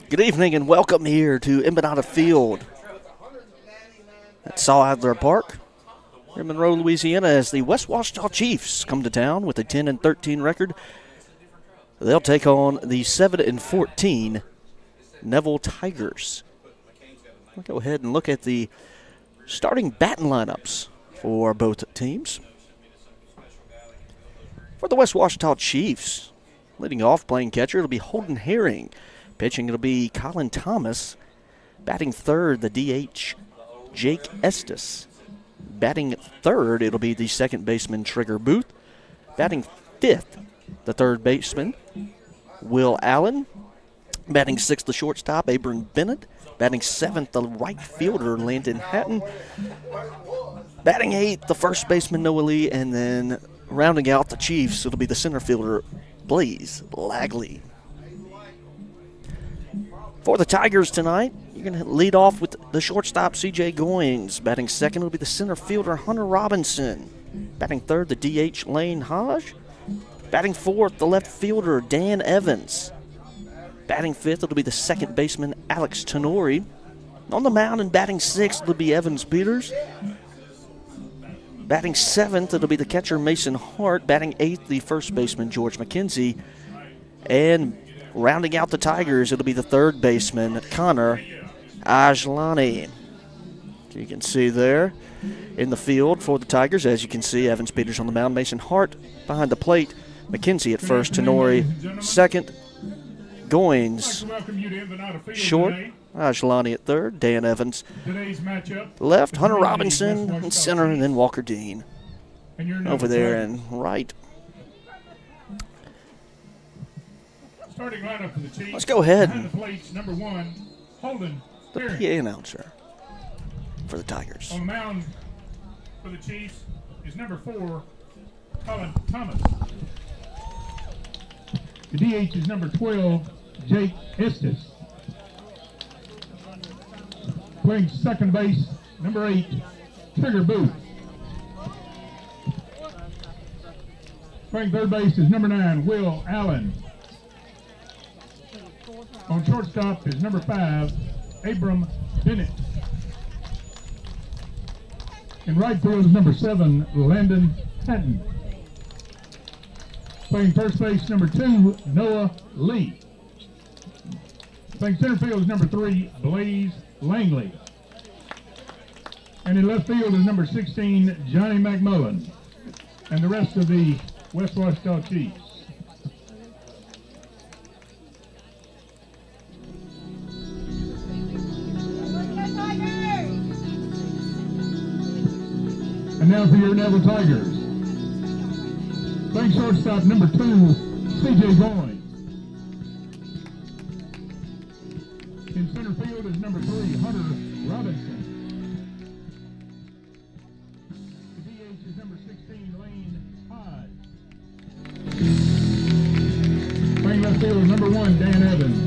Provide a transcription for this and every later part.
Good evening and welcome here to Embanato Field at Saw Adler Park here in Monroe, Louisiana, as the West Ouachita Chiefs come to town with a 10-13 record. They'll take on the 7-14 Neville Tigers. We'll go ahead and look at the starting batting lineups for both teams. For the West Ouachita Chiefs, leading off playing catcher, it'll be Holden Herring. Pitching, it'll be Colin Thomas. Batting third, the DH, Jake Estes. Batting third, it'll be the second baseman, Trigger Booth. Batting fifth, the third baseman, Will Allen. Batting sixth, the shortstop, Abram Bennett. Batting seventh, the right fielder, Landon Hatton. Batting eighth, the first baseman, Noah Lee. And then rounding out the Chiefs, it'll be the center fielder, Blaze Lagley. For the Tigers tonight, you're going to lead off with the shortstop, C.J. Goins. Batting second will be the center fielder, Hunter Robinson. Batting third, the DH, Lane Hodge. Batting fourth, the left fielder, Dan Evans. Batting fifth, it'll be the second baseman, Alex Tenori. On the mound and batting sixth, it'll be Evans Peters. Batting seventh, it'll be the catcher, Mason Hart. Batting eighth, the first baseman, George McKenzie. And rounding out the Tigers, it'll be the third baseman, Connor Ajlani. You can see there in the field for the Tigers, as you can see, Evans Peters on the mound, Mason Hart behind the plate, McKenzie at first, Tenori second, Goins short, Ajlani at third, Dan Evans left, Hunter Robinson in center, and then Walker Dean over there and right. Starting lineup for the Chiefs. Let's go ahead. Behind the plate, number one, Holden The Herring. PA announcer for the Tigers. On the mound for the Chiefs is number 4, Colin Thomas. The DH is number 12, Jake Estes. Playing second base, number 8, Trigger Booth. Playing third base is number 9, Will Allen. On shortstop is number 5, Abram Bennett. In right field is number 7, Landon Hatton. Playing first base, number 2, Noah Lee. Playing center field is number 3, Blaze Langley. And in left field is number 16, Johnny McMullen. And the rest of the West Ouachita Chiefs. And now for your Neville Tigers. Playing shortstop, number 2, C.J. Goins. In center field is number 3, Hunter Robinson. The DH is number 16, Lane Hodge. Playing left field is number 1, Dan Evans.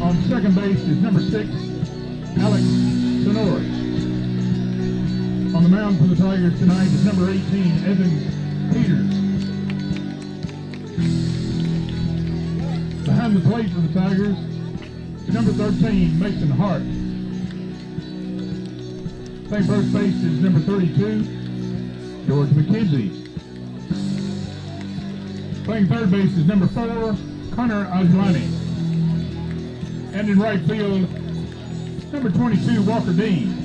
On second base is number 6, Alex Tenori. On the mound for the Tigers tonight is number 18, Evans Peters. Behind the plate for the Tigers is number 13, Mason Hart. Playing first base is number 32, George McKenzie. Playing third base is number 4, Connor Ajlani. And in right field, number 22, Walker Dean.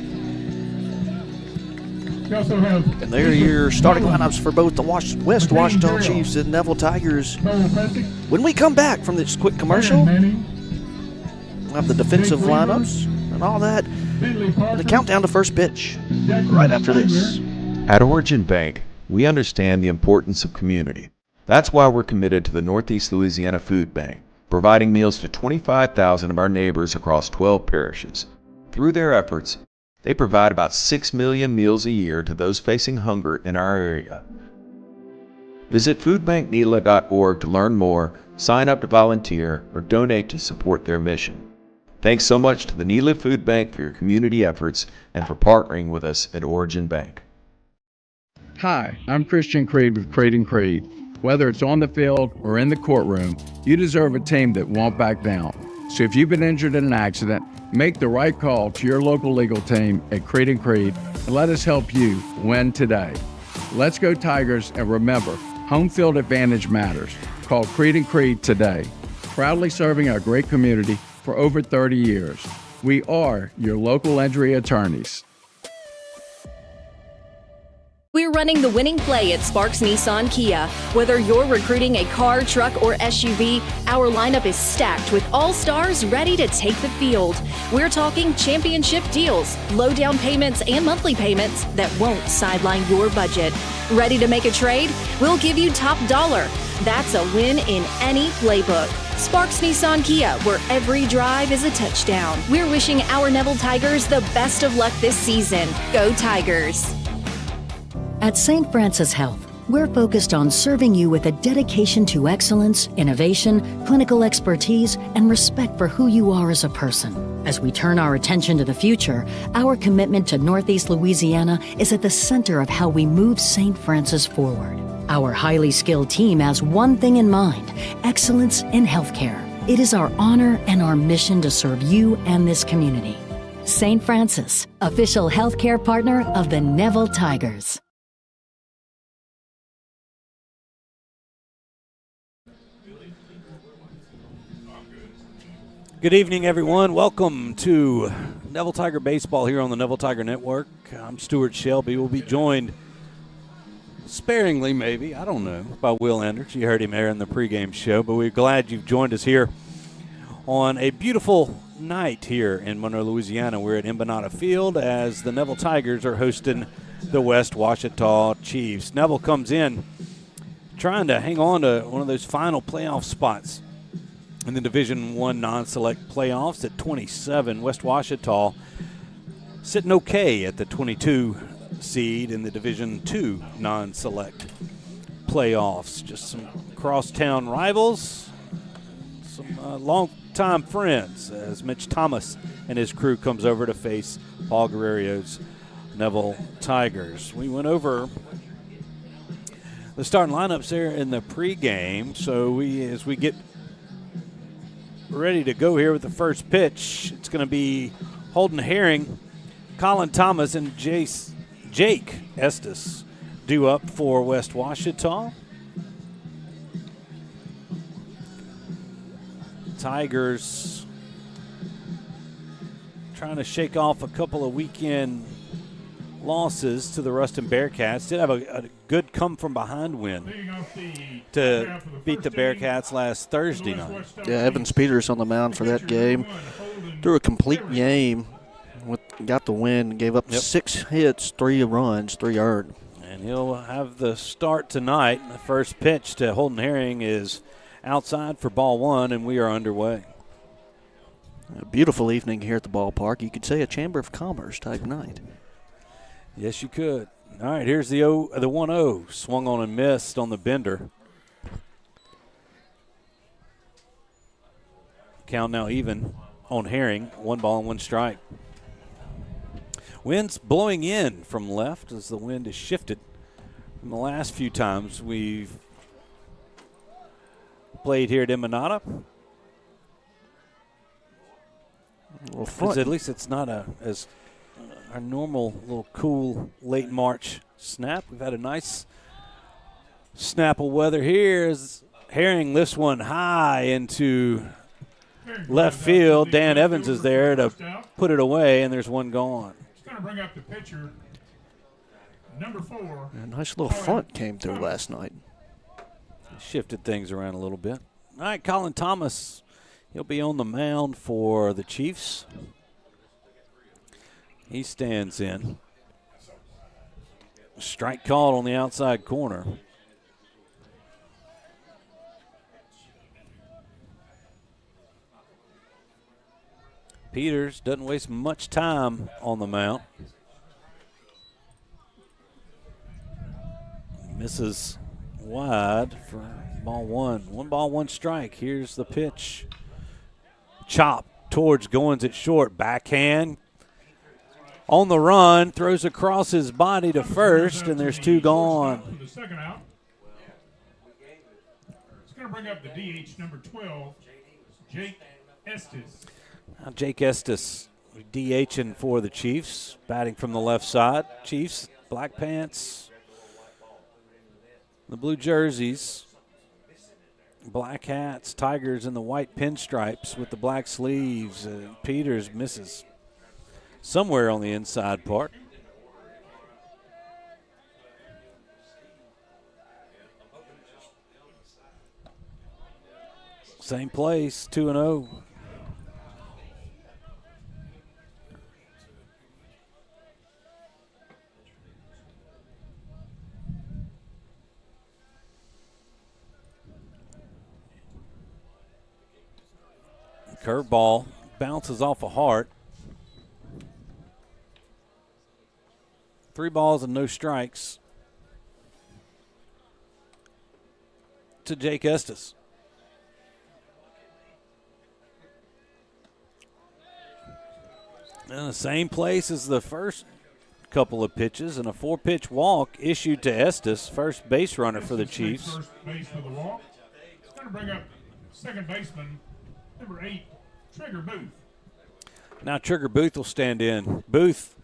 And there are your starting lineups for both the West Ouachita Chiefs and Neville Tigers. When we come back from this quick commercial, we'll have the defensive lineups and all that, and the countdown to first pitch right after this. At Origin Bank, we understand the importance of community. That's why we're committed to the Northeast Louisiana Food Bank, providing meals to 25,000 of our neighbors across 12 parishes. Through their efforts, they provide about 6 million meals a year to those facing hunger in our area. Visit foodbanknela.org to learn more, sign up to volunteer, or donate to support their mission. Thanks so much to the Nela Food Bank for your community efforts and for partnering with us at Origin Bank. Hi, I'm Christian Creed with Creed & Creed. Whether it's on the field or in the courtroom, you deserve a team that won't back down. So if you've been injured in an accident, make the right call to your local legal team at Creed & Creed and let us help you win today. Let's go Tigers, and remember, home field advantage matters. Call Creed & Creed today. Proudly serving our great community for over 30 years. We are your local injury attorneys. We're running the winning play at Sparks Nissan Kia. Whether you're recruiting a car, truck, or SUV, our lineup is stacked with all-stars ready to take the field. We're talking championship deals, low down payments, and monthly payments that won't sideline your budget. Ready to make a trade? We'll give you top dollar. That's a win in any playbook. Sparks Nissan Kia, where every drive is a touchdown. We're wishing our Neville Tigers the best of luck this season. Go Tigers! At St. Francis Health, we're focused on serving you with a dedication to excellence, innovation, clinical expertise, and respect for who you are as a person. As we turn our attention to the future, our commitment to Northeast Louisiana is at the center of how we move St. Francis forward. Our highly skilled team has one thing in mind: excellence in healthcare. It is our honor and our mission to serve you and this community. St. Francis, official healthcare partner of the Neville Tigers. Good evening, everyone. Welcome to Neville Tiger Baseball here on the Neville Tiger Network. I'm Stewart Shelby. We'll be joined sparingly, maybe, I don't know, by Will Enders. You heard him there in the pregame show, but we're glad you've joined us here on a beautiful night here in Monroe, Louisiana. We're at Embanato Field as the Neville Tigers are hosting the West Ouachita Chiefs. Neville comes in trying to hang on to one of those final playoff spots in the Division I non-select playoffs at 27. West Ouachita sitting okay at the 22 seed in the Division II non-select playoffs. Just some crosstown rivals, some long-time friends as Mitch Thomas and his crew comes over to face Paul Guerrero's Neville Tigers. We went over the starting lineups there in the pregame, so as we get ready to go here with the first pitch, it's going to be Holden Herring, Colin Thomas, and Jake Estes due up for West Ouachita. Tigers trying to shake off a couple of weekend losses to the Ruston Bearcats. Did have a good come-from-behind win to beat the Bearcats last Thursday night. Yeah, Evans Peters on the mound for that game. Threw a complete game, got the win, gave up 6 hits, 3 runs, 3 earned. And he'll have the start tonight. The first pitch to Holden Herring is outside for ball 1, and we are underway. A beautiful evening here at the ballpark. You could say a Chamber of Commerce type night. Yes, you could. All right, here's the 1-0. Swung on and missed on the bender. Count now even on Herring. 1 ball and 1 strike. Wind's blowing in from left as the wind is shifted from the last few times we've played here at Embanato. At least it's not as our normal little cool late March snap. We've had a nice snap of weather here as Herring lifts one high into left field. Dan Evans is there to put it away, and there's one gone. He's going to bring up the pitcher, number 4. A nice little front came through last night. Shifted things around a little bit. All right, Colin Thomas, he'll be on the mound for the Chiefs. He stands in. Strike called on the outside corner. Peters doesn't waste much time on the mound. Misses wide for ball 1. 1 ball, 1 strike. Here's the pitch. Chop towards Goins at short. Backhand. On the run, throws across his body to first, and there's 2 gone. going to bring up the DH number 12, Jake Estes. Now Jake Estes DHing for the Chiefs, batting from the left side. Chiefs, black pants, the blue jerseys, black hats, Tigers in the white pinstripes with the black sleeves. Peters misses somewhere on the inside part. Same place, 2-0. Curveball bounces off a heart. 3 balls and no strikes to Jake Estes. In the same place as the first couple of pitches, and a 4-pitch walk issued to Estes, first base runner for the Chiefs. First base for the walk. It's going to bring up second baseman, number 8, Trigger Booth. Now Trigger Booth will stand in. Booth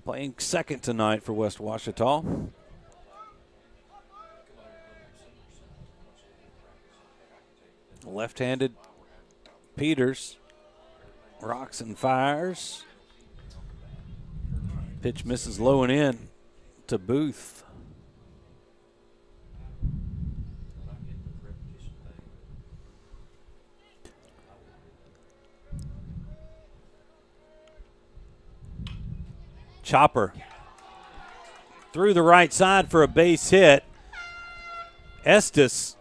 playing second tonight for West Ouachita. Left-handed Peters rocks and fires. Pitch misses low and in to Booth. Chopper through the right side for a base hit. Estes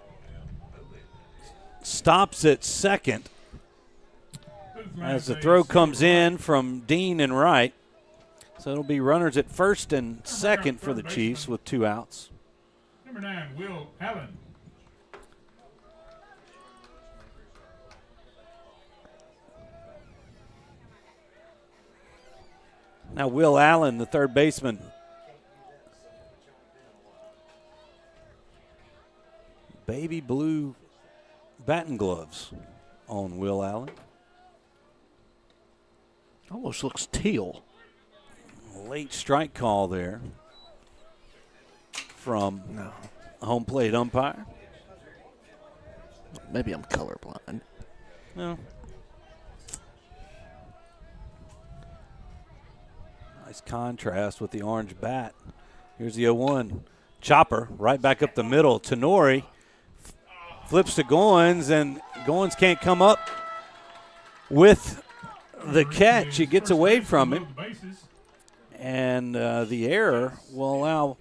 stops at second as the throw comes in from Dean and right. So it'll be runners at first and second for the Chiefs with 2 outs. Number 9, Will Allen. Now Will Allen, the third baseman. Baby blue batting gloves on Will Allen. Almost looks teal. Late strike call there from home plate umpire. Maybe I'm colorblind. No. Nice contrast with the orange bat. Here's the 0-1. Chopper right back up the middle. Tenori flips to Goins, and Goins can't come up with the catch. He gets away from him. And the error will allow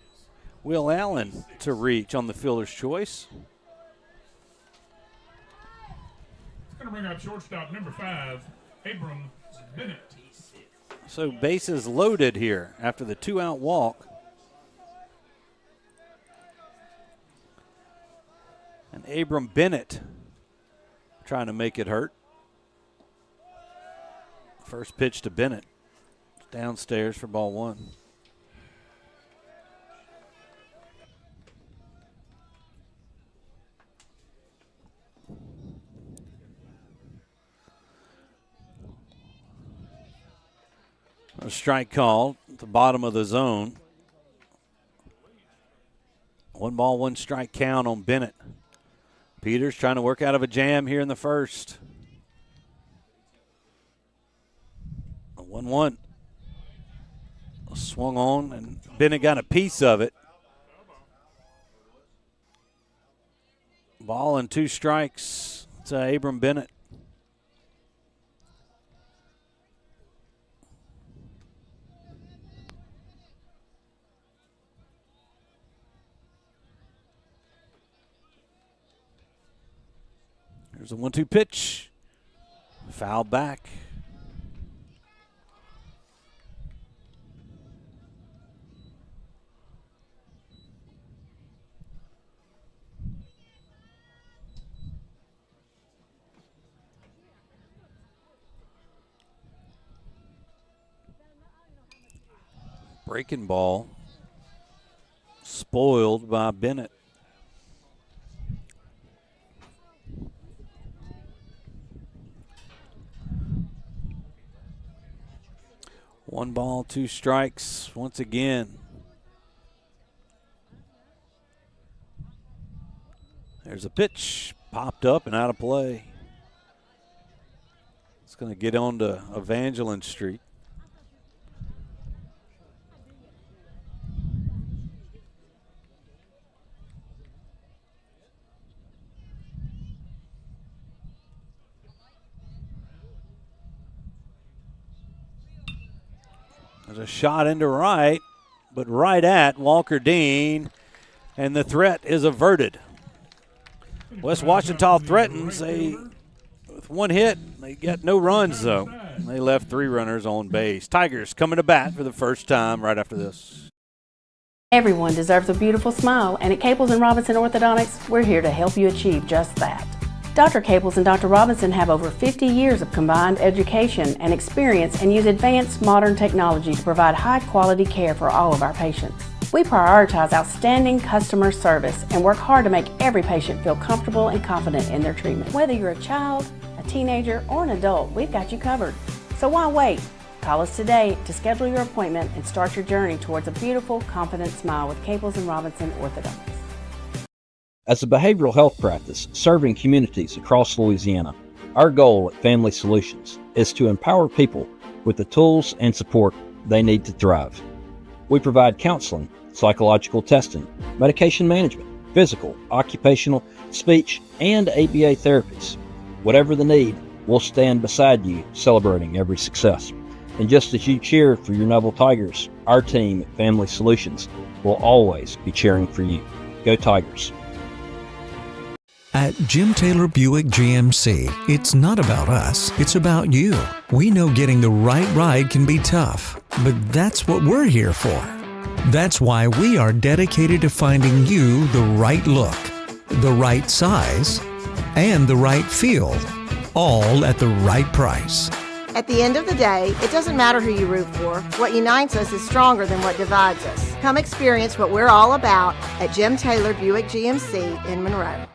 Will Allen to reach on the fielder's choice. It's going to bring up shortstop number 5, Abram Bennett. So bases loaded here after the 2-out walk. And Abram Bennett trying to make it hurt. First pitch to Bennett. Downstairs for ball 1. A strike call at the bottom of the zone. 1 ball, 1 strike count on Bennett. Peters trying to work out of a jam here in the first. A 1-1. Swung on, and Bennett got a piece of it. Ball and 2 strikes to Abram Bennett. There's a 1-2 pitch. Foul back. Breaking ball spoiled by Bennett. 1 ball, 2 strikes once again. There's a pitch, popped up and out of play. It's going to get on to Evangeline Street. There's a shot into right, but right at Walker Dean, and the threat is averted. West Ouachita threatens. With 1 hit, they get no runs, though. They left 3 runners on base. Tigers coming to bat for the first time right after this. Everyone deserves a beautiful smile, and at Caples & Robinson Orthodontics, we're here to help you achieve just that. Dr. Caples and Dr. Robinson have over 50 years of combined education and experience and use advanced modern technology to provide high-quality care for all of our patients. We prioritize outstanding customer service and work hard to make every patient feel comfortable and confident in their treatment. Whether you're a child, a teenager, or an adult, we've got you covered. So why wait? Call us today to schedule your appointment and start your journey towards a beautiful, confident smile with Caples & Robinson Orthodontics. As a behavioral health practice serving communities across Louisiana, our goal at Family Solutions is to empower people with the tools and support they need to thrive. We provide counseling, psychological testing, medication management, physical, occupational, speech, and ABA therapies. Whatever the need, we'll stand beside you celebrating every success. And just as you cheer for your Neville Tigers, our team at Family Solutions will always be cheering for you. Go Tigers. At Jim Taylor Buick GMC, it's not about us, it's about you. We know getting the right ride can be tough, but that's what we're here for. That's why we are dedicated to finding you the right look, the right size, and the right feel, all at the right price. At the end of the day, it doesn't matter who you root for. What unites us is stronger than what divides us. Come experience what we're all about at Jim Taylor Buick GMC in Monroe.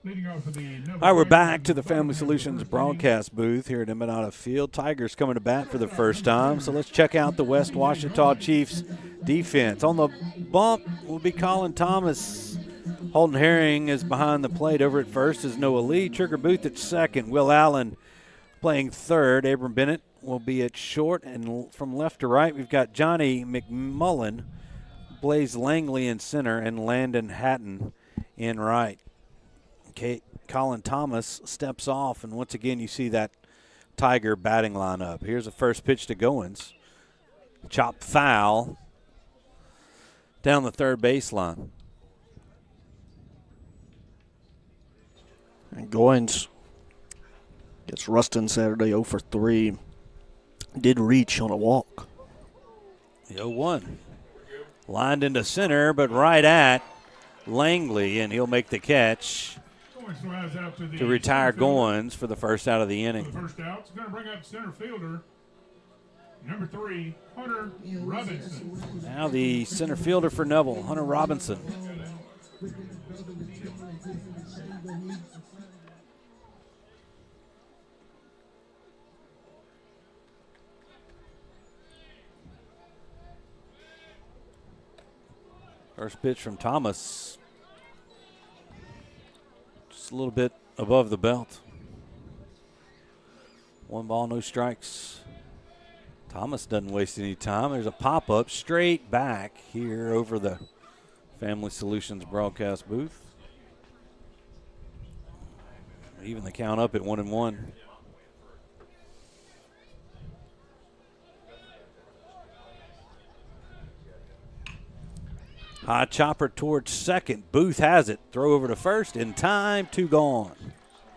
All right, we're back to the Family Solutions broadcast booth here at Embanato Field. Tigers coming to bat for the first time, so let's check out the West Ouachita Chiefs defense. On the bump will be Colin Thomas. Holden Herring is behind the plate. Over at first is Noah Lee. Trigger Booth at second. Will Allen playing third. Abram Bennett will be at short. And from left to right, we've got Johnny McMullen, Blaze Langley in center, and Landon Hatton in right. Okay, Colin Thomas steps off, and once again you see that Tiger batting lineup. Here's the first pitch to Goins. Chop foul down the third baseline. And Goins gets Ruston Saturday 0 for 3. Did reach on a walk. The 0-1. Lined into center, but right at Langley, and he'll make the catch to retire Goins for the first out of the inning. For the first out, it's going to bring up center fielder, number 3, Hunter Robinson. Now the center fielder for Neville, Hunter Robinson. First pitch from Thomas. Just a little bit above the belt. 1 ball, no strikes. Thomas doesn't waste any time. There's a pop-up straight back here over the Family Solutions broadcast booth. Even the count up at 1-1. High chopper towards second. Booth has it. Throw over to first. In time, 2 gone.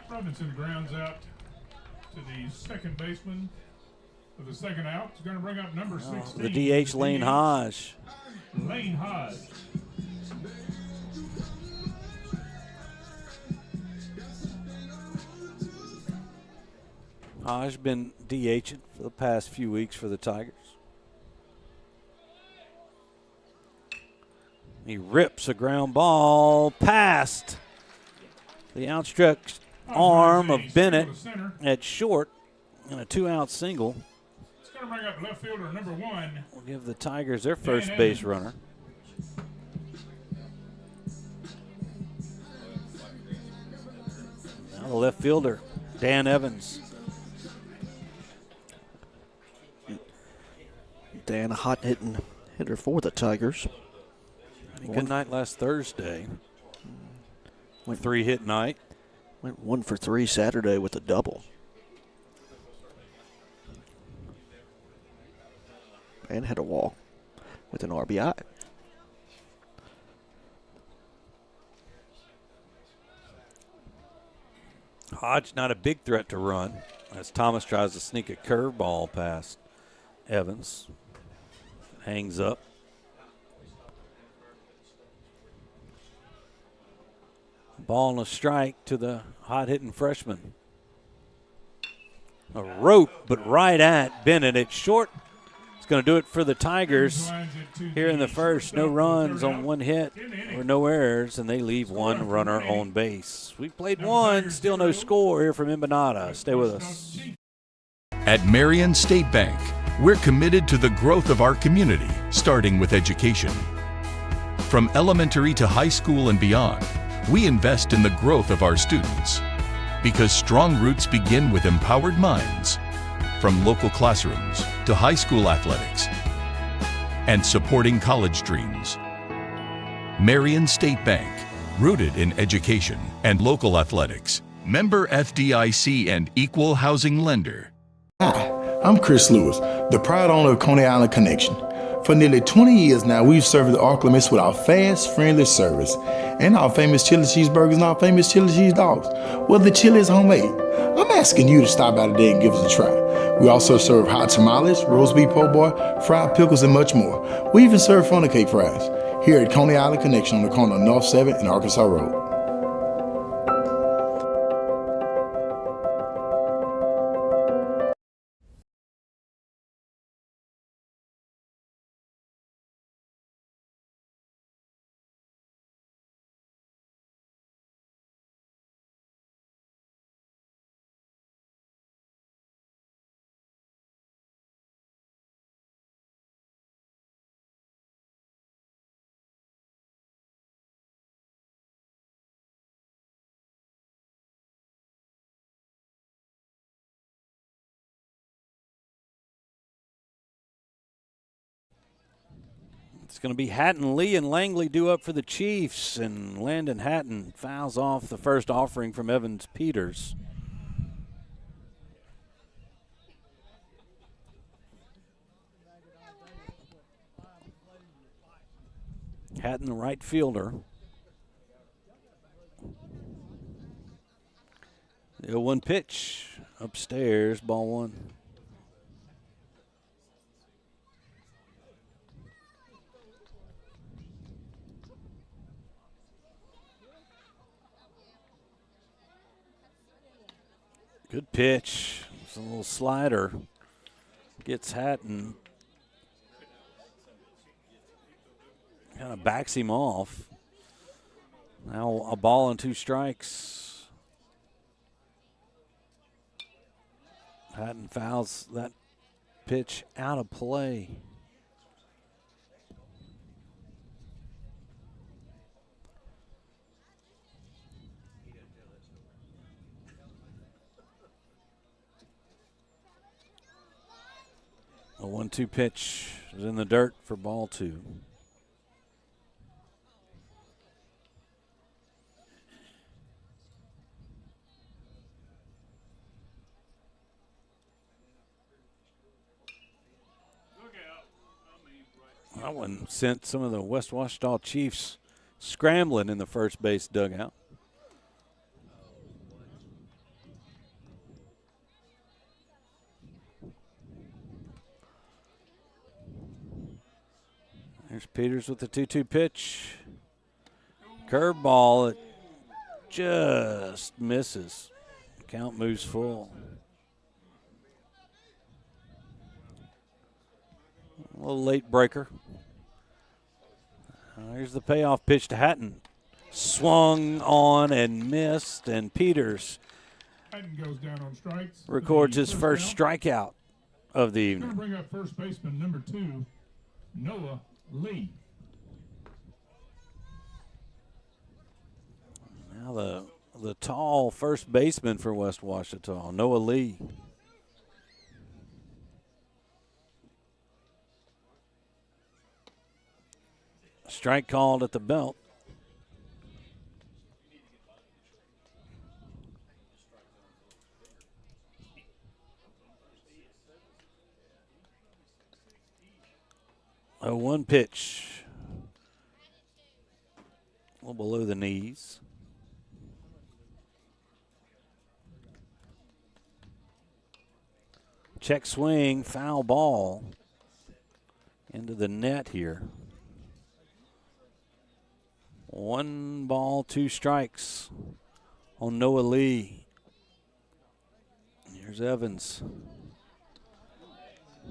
Robinson grounds out to the second baseman for the second out. It's going to bring up number 16. The DH, Lane Hodge. Lane Hodge. Hodge been DH'd for the past few weeks for the Tigers. He rips a ground ball past the outstretched arm of Bennett at short and a 2-out single. It's going to bring up left fielder number 1. Will give the Tigers their first base runner. Now the left fielder, Dan Evans. Dan, a hot-hitting hitter for the Tigers. Good night last Thursday. Went 3-hit night. Went 1 for 3 Saturday with a double. And had a walk with an RBI. Hodge not a big threat to run as Thomas tries to sneak a curveball past Evans. Hangs up. Ball and a strike to the hot-hitting freshman. A rope, but right at Bennett at short. It's going to do it for the Tigers here in the first. No runs on 1 hit or no errors, and they leave 1 runner on base. We played 1, still no score here from Embanato. Stay with us. At Marion State Bank, we're committed to the growth of our community, starting with education. From elementary to high school and beyond, we invest in the growth of our students. Because strong roots begin with empowered minds, from local classrooms to high school athletics, and supporting college dreams. Marion State Bank, rooted in education and local athletics. Member FDIC and equal housing lender. Hi, I'm Chris Lewis, the proud owner of Coney Island Connection. For nearly 20 years now, we've served the Arklamists with our fast, friendly service and our famous chili cheeseburgers and our famous chili cheese dogs. Well, the chili is homemade. I'm asking you to stop by today and give us a try. We also serve hot tamales, roast beef po' boy, fried pickles, and much more. We even serve funnel cake fries here at Coney Island Connection on the corner of North 7th and Arkansas Road. It's going to be Hatton, Lee, and Langley due up for the Chiefs, and Landon Hatton fouls off the first offering from Evans Peters. Hatton, the right fielder. The 0-1 pitch upstairs, ball 1. Good pitch. It's a little slider. Gets Hatton. Kind of backs him off. Now a ball and 2 strikes. Hatton fouls that pitch out of play. A 1-2 pitch is in the dirt for ball 2. That one sent some of the West Ouachita Chiefs scrambling in the first base dugout. There's Peters with the 2-2 pitch. Curveball, it just misses. Count moves full. A little late breaker. Here's the payoff pitch to Hatton. Swung on and missed, and Peters Patton goes down on strikes. records his first strikeout of the Going to evening. bring up first baseman number 2, Noah Lee. Now the tall first baseman for West Ouachita, Noah Lee. Strike called at the belt. A 1 pitch. A little below the knees. Check swing, foul ball into the net here. 1 ball, 2 strikes on Noah Lee. Here's Evans.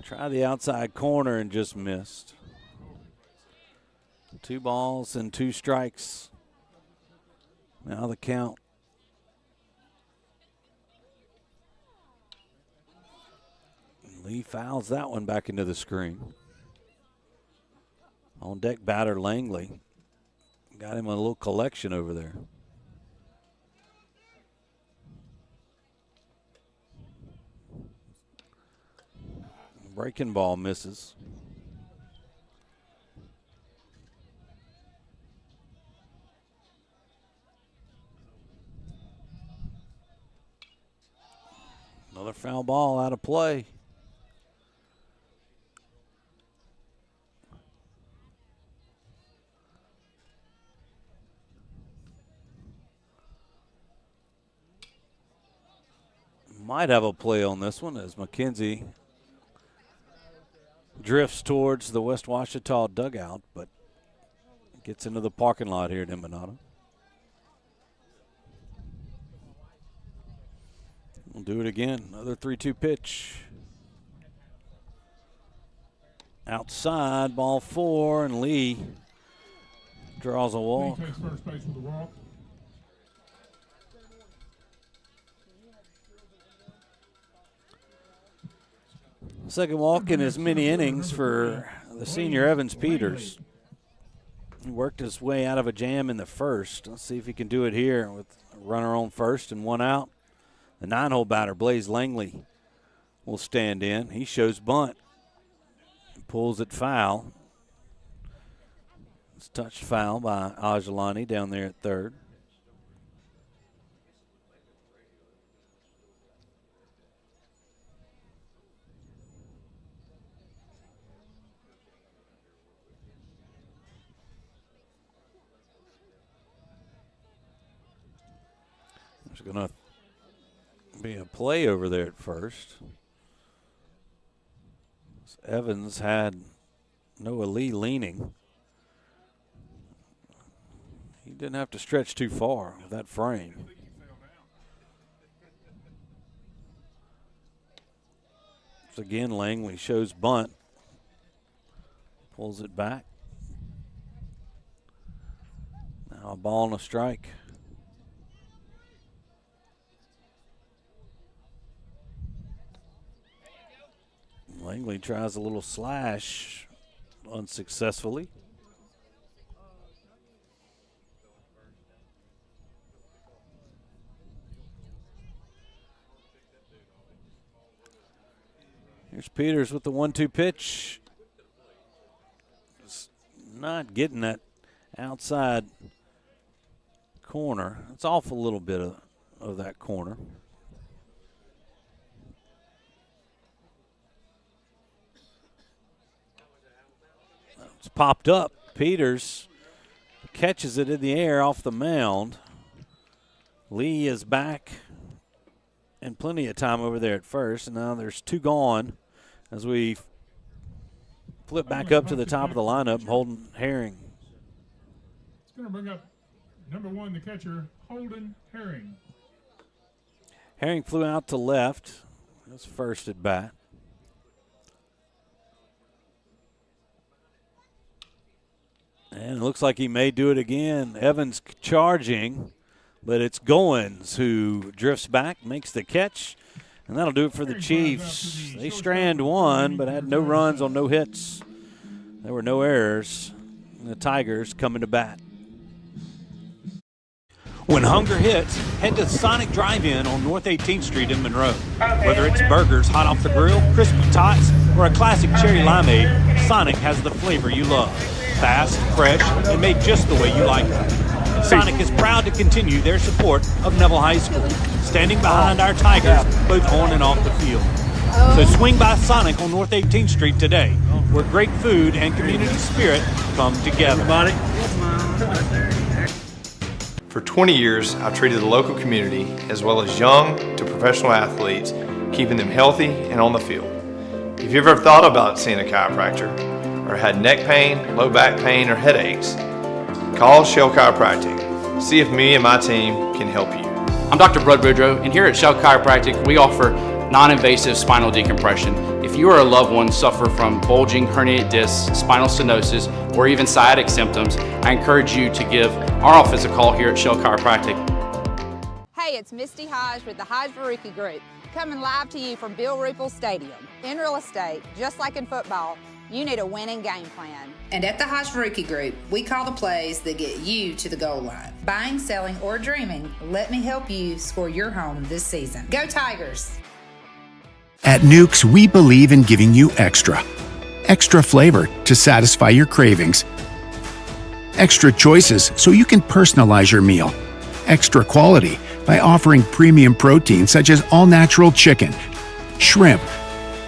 Try the outside corner and just missed. 2 balls and 2 strikes. Now the count. Lee fouls that one back into the screen. On deck batter Langley. Got him a little collection over there. Breaking ball misses. Another foul ball out of play. Might have a play on this one as McKenzie drifts towards the West Ouachita dugout, but gets into the parking lot here at Embanato. We'll do it again. Another 3-2 pitch. Outside, ball 4, and Lee draws a walk. Lee takes first base with a walk. Second walk in as many innings for the senior Evans Peters. He worked his way out of a jam in the first. Let's see if he can do it here with a runner on first and 1 out. The 9-hole batter, Blaze Langley, will stand in. He shows bunt. Pulls it foul. It's touched foul by Ajalani down there at third. There's going to be a play over there at first. Evans had Noah Lee leaning. He didn't have to stretch too far with that frame. So again, Langley shows bunt. Pulls it back. Now a ball and a strike. Langley tries a little slash unsuccessfully. Here's Peters with the 1-2 pitch. Just not getting that outside corner. It's off a little bit of that corner. It's popped up. Peters catches it in the air off the mound. Lee is back and plenty of time over there at first. And now there's 2 gone as we flip back up to the top of the lineup. Holden Herring. It's going to bring up number 1, the catcher, Holden Herring. Herring flew out to left. That's first at bat. And it looks like he may do it again. Evans charging. But it's Goins who drifts back, makes the catch, and that'll do it for the Chiefs. They strand one, but had no runs on no hits. There were no errors. And the Tigers coming to bat. When hunger hits, head to Sonic Drive-In on North 18th Street in Monroe. Whether it's burgers hot off the grill, crispy tots, or a classic cherry limeade, Sonic has the flavor you love. Fast, fresh, and made just the way you like it. Sonic is proud to continue their support of Neville High School, standing behind our Tigers both on and off the field. So swing by Sonic on North 18th Street today, where great food and community spirit come together. For 20 years, I've treated the local community, as well as young to professional athletes, keeping them healthy and on the field. If you've ever thought about seeing a chiropractor, or had neck pain, low back pain, or headaches, call Shell Chiropractic. See if me and my team can help you. I'm Dr. Bud Boudreaux, and here at Shell Chiropractic, we offer non-invasive spinal decompression. If you or a loved one suffer from bulging, herniated discs, spinal stenosis, or even sciatic symptoms, I encourage you to give our office a call here at Shell Chiropractic. Hey, it's Misty Hodge with the Hodge Baruki Group, coming live to you from Bill Rupel Stadium. In real estate, just like in football, you need a winning game plan. And at the Hodge Baruki Group, we call the plays that get you to the goal line. Buying, selling, or dreaming, let me help you score your home this season. Go Tigers! At Nukes, we believe in giving you extra. Extra flavor to satisfy your cravings. Extra choices so you can personalize your meal. Extra quality by offering premium protein such as all-natural chicken, shrimp,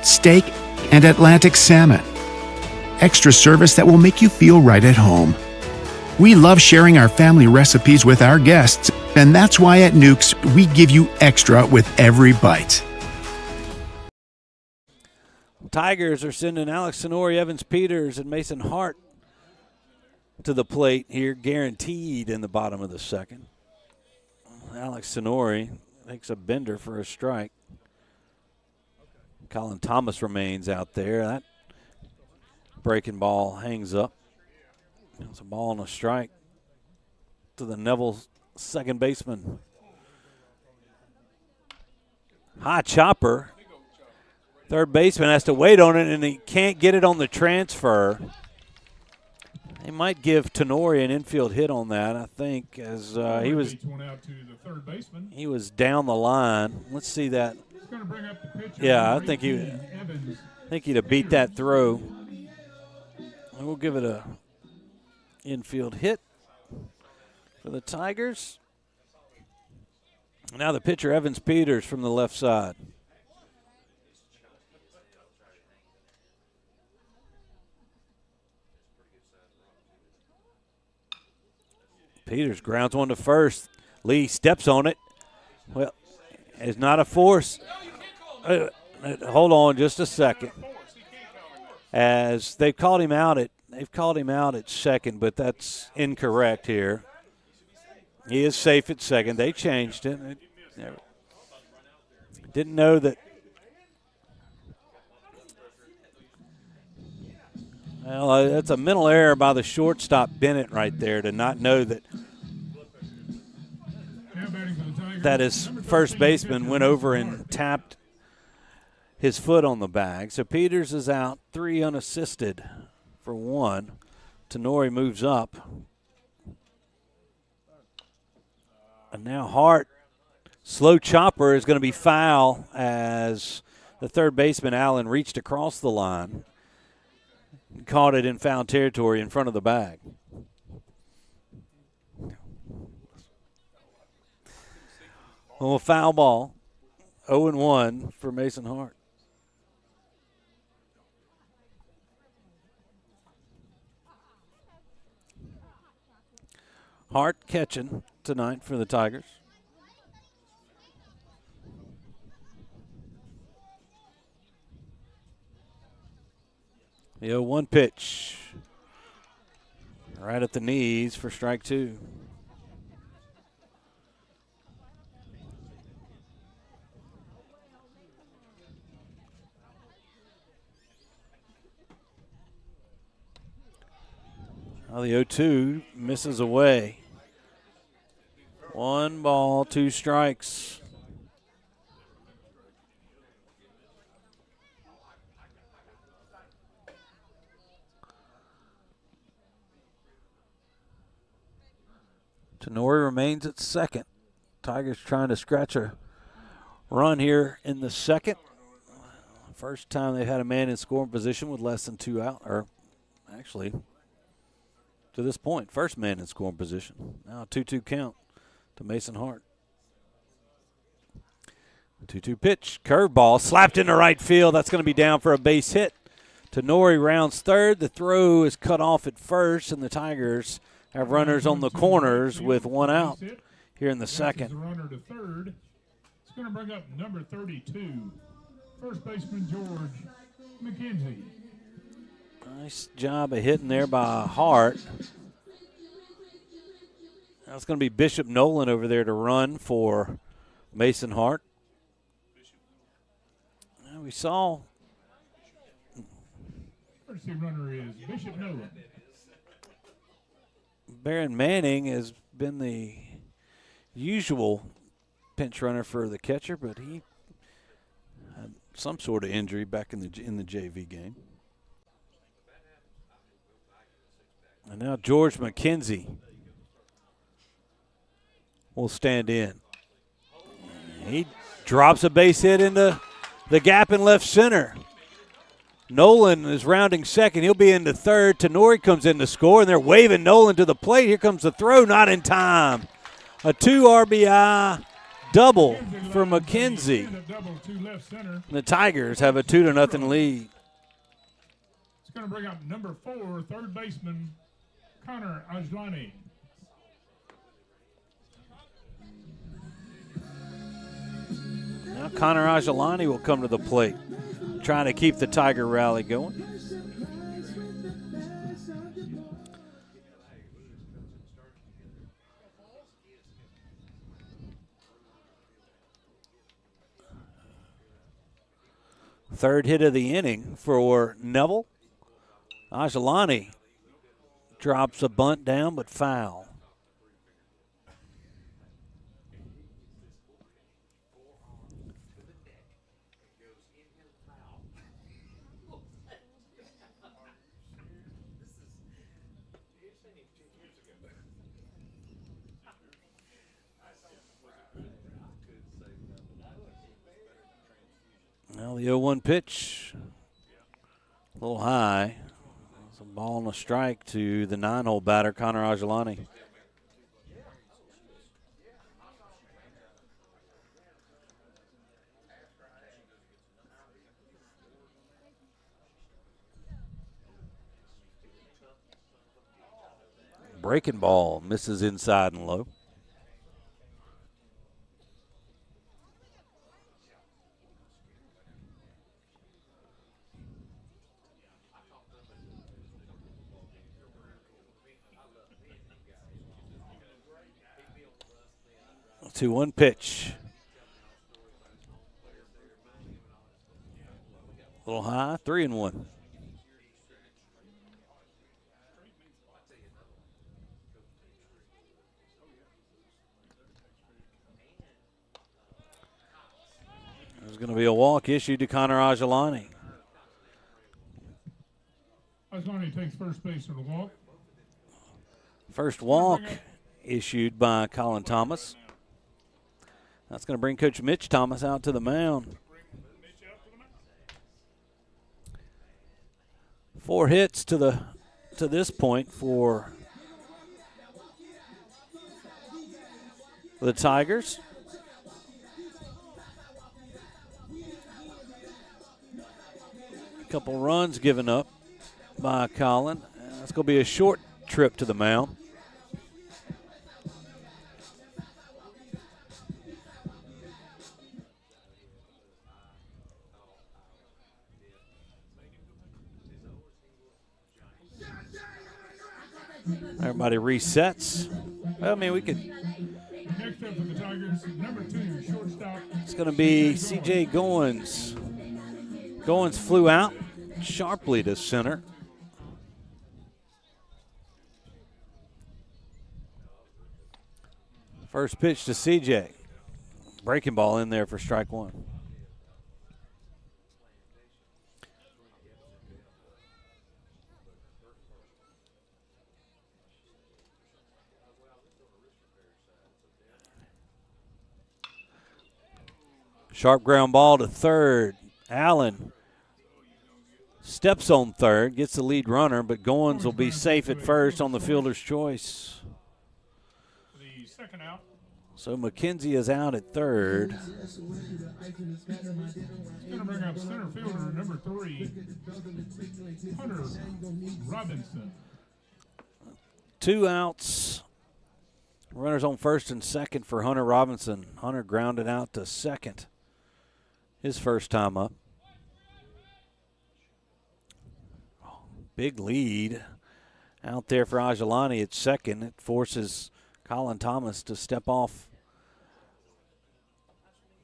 steak, and Atlantic salmon. Extra service that will make you feel right at home. We love sharing our family recipes with our guests, and that's why at Nukes, we give you extra with every bite. Tigers are sending Alex Sonori, Evans Peters, and Mason Hart to the plate here, guaranteed in the bottom of the second. Alex Sonori makes a bender for a strike. Colin Thomas remains out there. That breaking ball hangs up. It's a ball and a strike to the Neville second baseman. High chopper. Third baseman has to wait on it, and he can't get it on the transfer. They might give Tenori an infield hit on that, I think, as he was down the line. Let's see that. Yeah, I think he'd have beat that throw. And we'll give it a infield hit for the Tigers. Now the pitcher, Evans Peters, from the left side. Peters grounds one to first. Lee steps on it. Well, it's not a force. Hold on just a second. As they've called him out at second, but that's incorrect here. He is safe at second. They changed it. Didn't know that. Well, that's a mental error by the shortstop, Bennett, right there, to not know that his first baseman went over and tapped his foot on the bag. So Peters is out, 3 unassisted for 1. Tenori moves up. And now Hart, slow chopper, is going to be foul as the third baseman, Allen, reached across the line. Caught it in foul territory in front of the bag. Well, foul ball. 0-1 for Mason Hart. Hart catching tonight for the Tigers. The 0-1 pitch. Right at the knees for strike 2. Now the 0-2 misses away. 1 ball, 2 strikes. Tenori remains at second. Tigers trying to scratch a run here in the second. First time they've had a man in scoring position with less than 2 out, or actually, to this point, first man in scoring position. Now a 2-2 count to Mason Hart. 2-2 pitch, curveball, slapped into right field. That's going to be down for a base hit. Tenori rounds third. The throw is cut off at first, and the Tigers have runners on the corners with 1 out here in the second. The runner to third. It's going to bring up number 32, first baseman George McKenzie. Nice job of hitting there by Hart. That's going to be Bishop Nolan over there to run for Mason Hart. We saw. First runner is Bishop Nolan. Baron Manning has been the usual pinch runner for the catcher, but he had some sort of injury back in the JV game. And now George McKenzie will stand in. He drops a base hit into the gap in left center. Nolan is rounding second. He'll be into third. Tenori comes in to score, and they're waving Nolan to the plate. Here comes the throw, not in time. A 2 RBI double for McKenzie. The Tigers have a 2-0 lead. It's going to bring up number 4, third baseman Connor Ajlani. Now Connor Ajlani will come to the plate, trying to keep the Tiger rally going. Third hit of the inning for Neville. Ajlani drops a bunt down, but foul. Now the 0-1 pitch, a little high. It's a ball and a strike to the 9-hole batter, Connor Ajlani. Breaking ball, misses inside and low. A 2-1 pitch. A little high, 3-1. There's going to be a walk issued to Connor Ajlani. Ajlani takes first base on the walk. First walk issued by Colin Thomas. That's going to bring Coach Mitch Thomas out to the mound. 4 hits to this point for the Tigers. A couple runs given up by Colin. That's going to be a short trip to the mound. Everybody resets. Well, I mean, we could. Next up for the Tigers, number 2, shortstop. It's going to be C.J. Goins. Goins flew out sharply to center. First pitch to CJ. Breaking ball in there for strike one. Sharp ground ball to third. Allen steps on third, gets the lead runner, but Goins will be safe at first on the fielder's choice. The second out. So McKenzie is out at third. It's going to bring up center fielder number 3, Hunter Robinson. 2 outs. Runners on first and second for Hunter Robinson. Hunter grounded out to second. His first time up. Big lead out there for Ajalani at second. It forces Colin Thomas to step off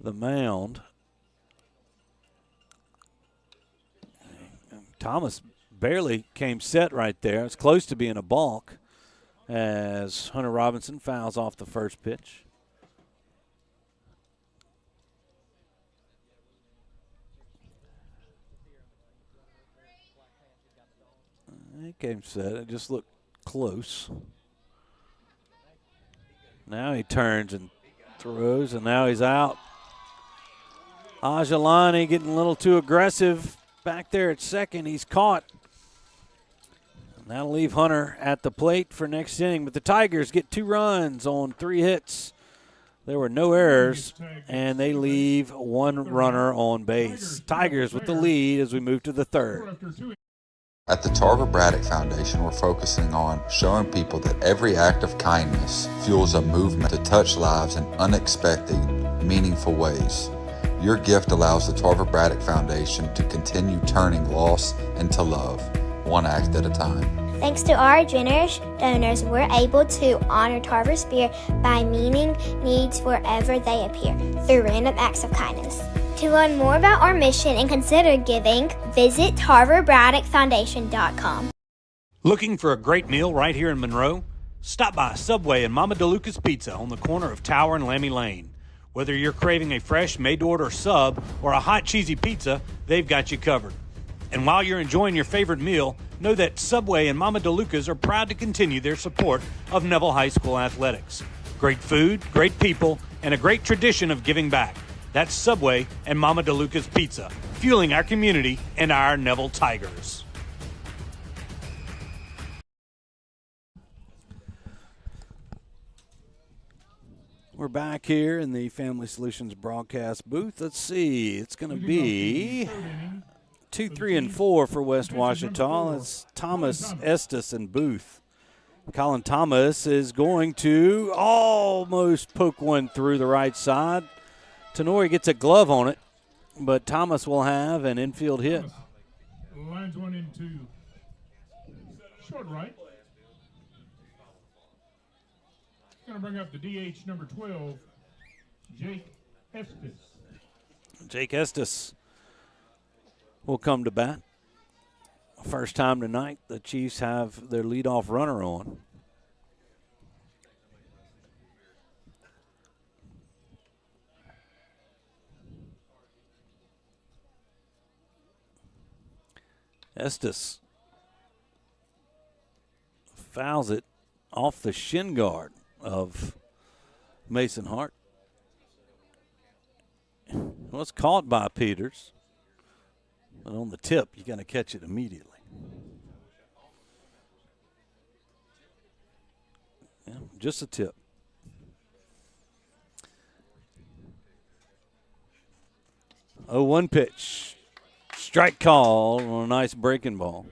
the mound. Thomas barely came set right there. It's close to being a balk as Hunter Robinson fouls off the first pitch. It came set. It just looked close. Now he turns and throws, and now he's out. Ajalani getting a little too aggressive back there at second. He's caught. And that'll leave Hunter at the plate for next inning. But the Tigers get 2 runs on 3 hits. There were no errors, and they leave 1 runner on base. Tigers with the lead as we move to the third. At the Tarver Braddock Foundation, we're focusing on showing people that every act of kindness fuels a movement to touch lives in unexpected, meaningful ways. Your gift allows the Tarver Braddock Foundation to continue turning loss into love, one act at a time. Thanks to our generous donors, we're able to honor Tarver's spirit by meeting needs wherever they appear through random acts of kindness. To learn more about our mission and consider giving, visit TarverBraddockFoundation.com. Looking for a great meal right here in Monroe? Stop by Subway and Mama DeLuca's Pizza on the corner of Tower and Lammy Lane. Whether you're craving a fresh, made-to-order sub or a hot, cheesy pizza, they've got you covered. And while you're enjoying your favorite meal, know that Subway and Mama DeLuca's are proud to continue their support of Neville High School athletics. Great food, great people, and a great tradition of giving back. That's Subway and Mama DeLuca's Pizza, fueling our community and our Neville Tigers. We're back here in the Family Solutions broadcast booth. Let's see. It's going to be 2, 3, and 4 for West Ouachita. It's Thomas, Estes, and Booth. Colin Thomas is going to almost poke one through the right side. Tenori gets a glove on it, but Thomas will have an infield hit. Lines one into short right. Going to bring up the DH number 12, Jake Estes. Jake Estes will come to bat. First time tonight the Chiefs have their leadoff runner on. Estes fouls it off the shin guard of Mason Hart. Well, it's caught by Peters. But on the tip, you got to catch it immediately. Yeah, just a tip. Oh, 1 pitch. Strike call on a nice breaking ball.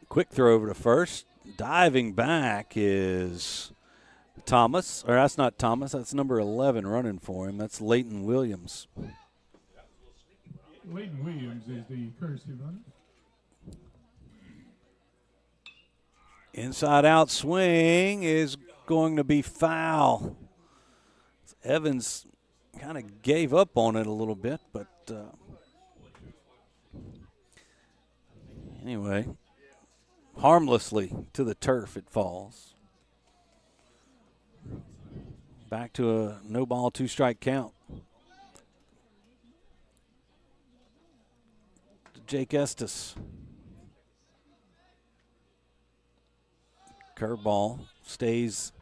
Quick throw over to first. Diving back is Thomas. Or that's not Thomas. That's number 11 running for him. That's Leighton Williams. Leighton Williams is the courtesy runner. Inside out swing is going to be foul. Evans kind of gave up on it a little bit, but Anyway, harmlessly to the turf it falls. Back to a no ball, 2-strike count. Jake Estes. Curveball stays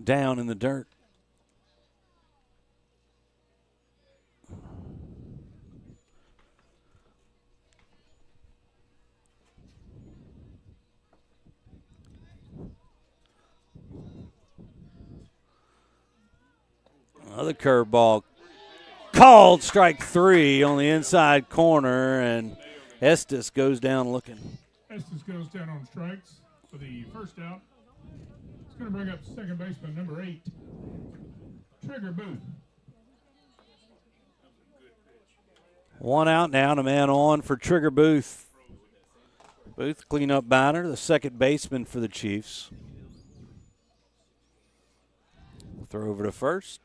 down in the dirt. Another curveball called, strike 3 on the inside corner, and Estes goes down looking. Estes goes down on strikes for the first out. It's going to bring up second baseman number 8, Trigger Booth. 1 out now, and a man on for Trigger Booth. Booth, cleanup batter, the second baseman for the Chiefs. Throw over to first.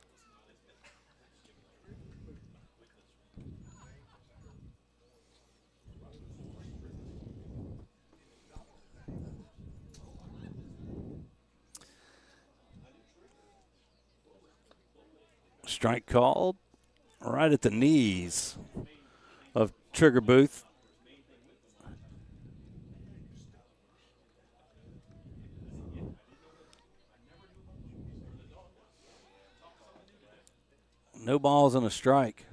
Strike called right at the knees of Trigger Booth. No balls and a strike.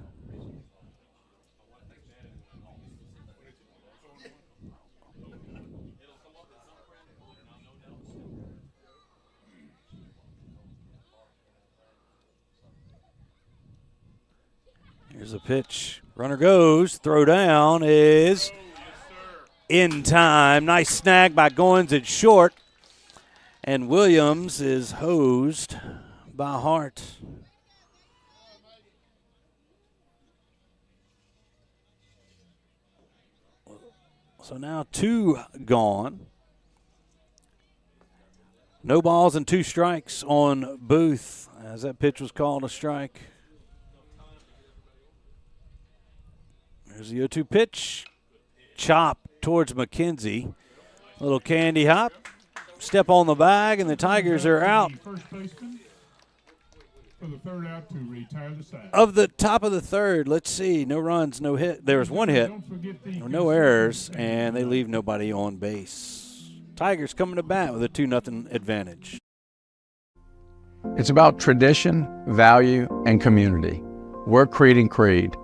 Here's a pitch. Runner goes. Throw down is in time. Nice snag by Goins at short. And Williams is hosed by Hart. So now 2 gone. No balls and 2 strikes on Booth as that pitch was called a strike. There's the 0-2 pitch. Chop towards McKenzie. Little candy hop. Step on the bag, and the Tigers are out. First baseman for the third out to retire the side. Of the top of the third, let's see. No runs, no hit. There was 1 hit. No errors, and they leave nobody on base. Tigers coming to bat with a 2-0 advantage. It's about tradition, value, and community. We're Creed and Creed,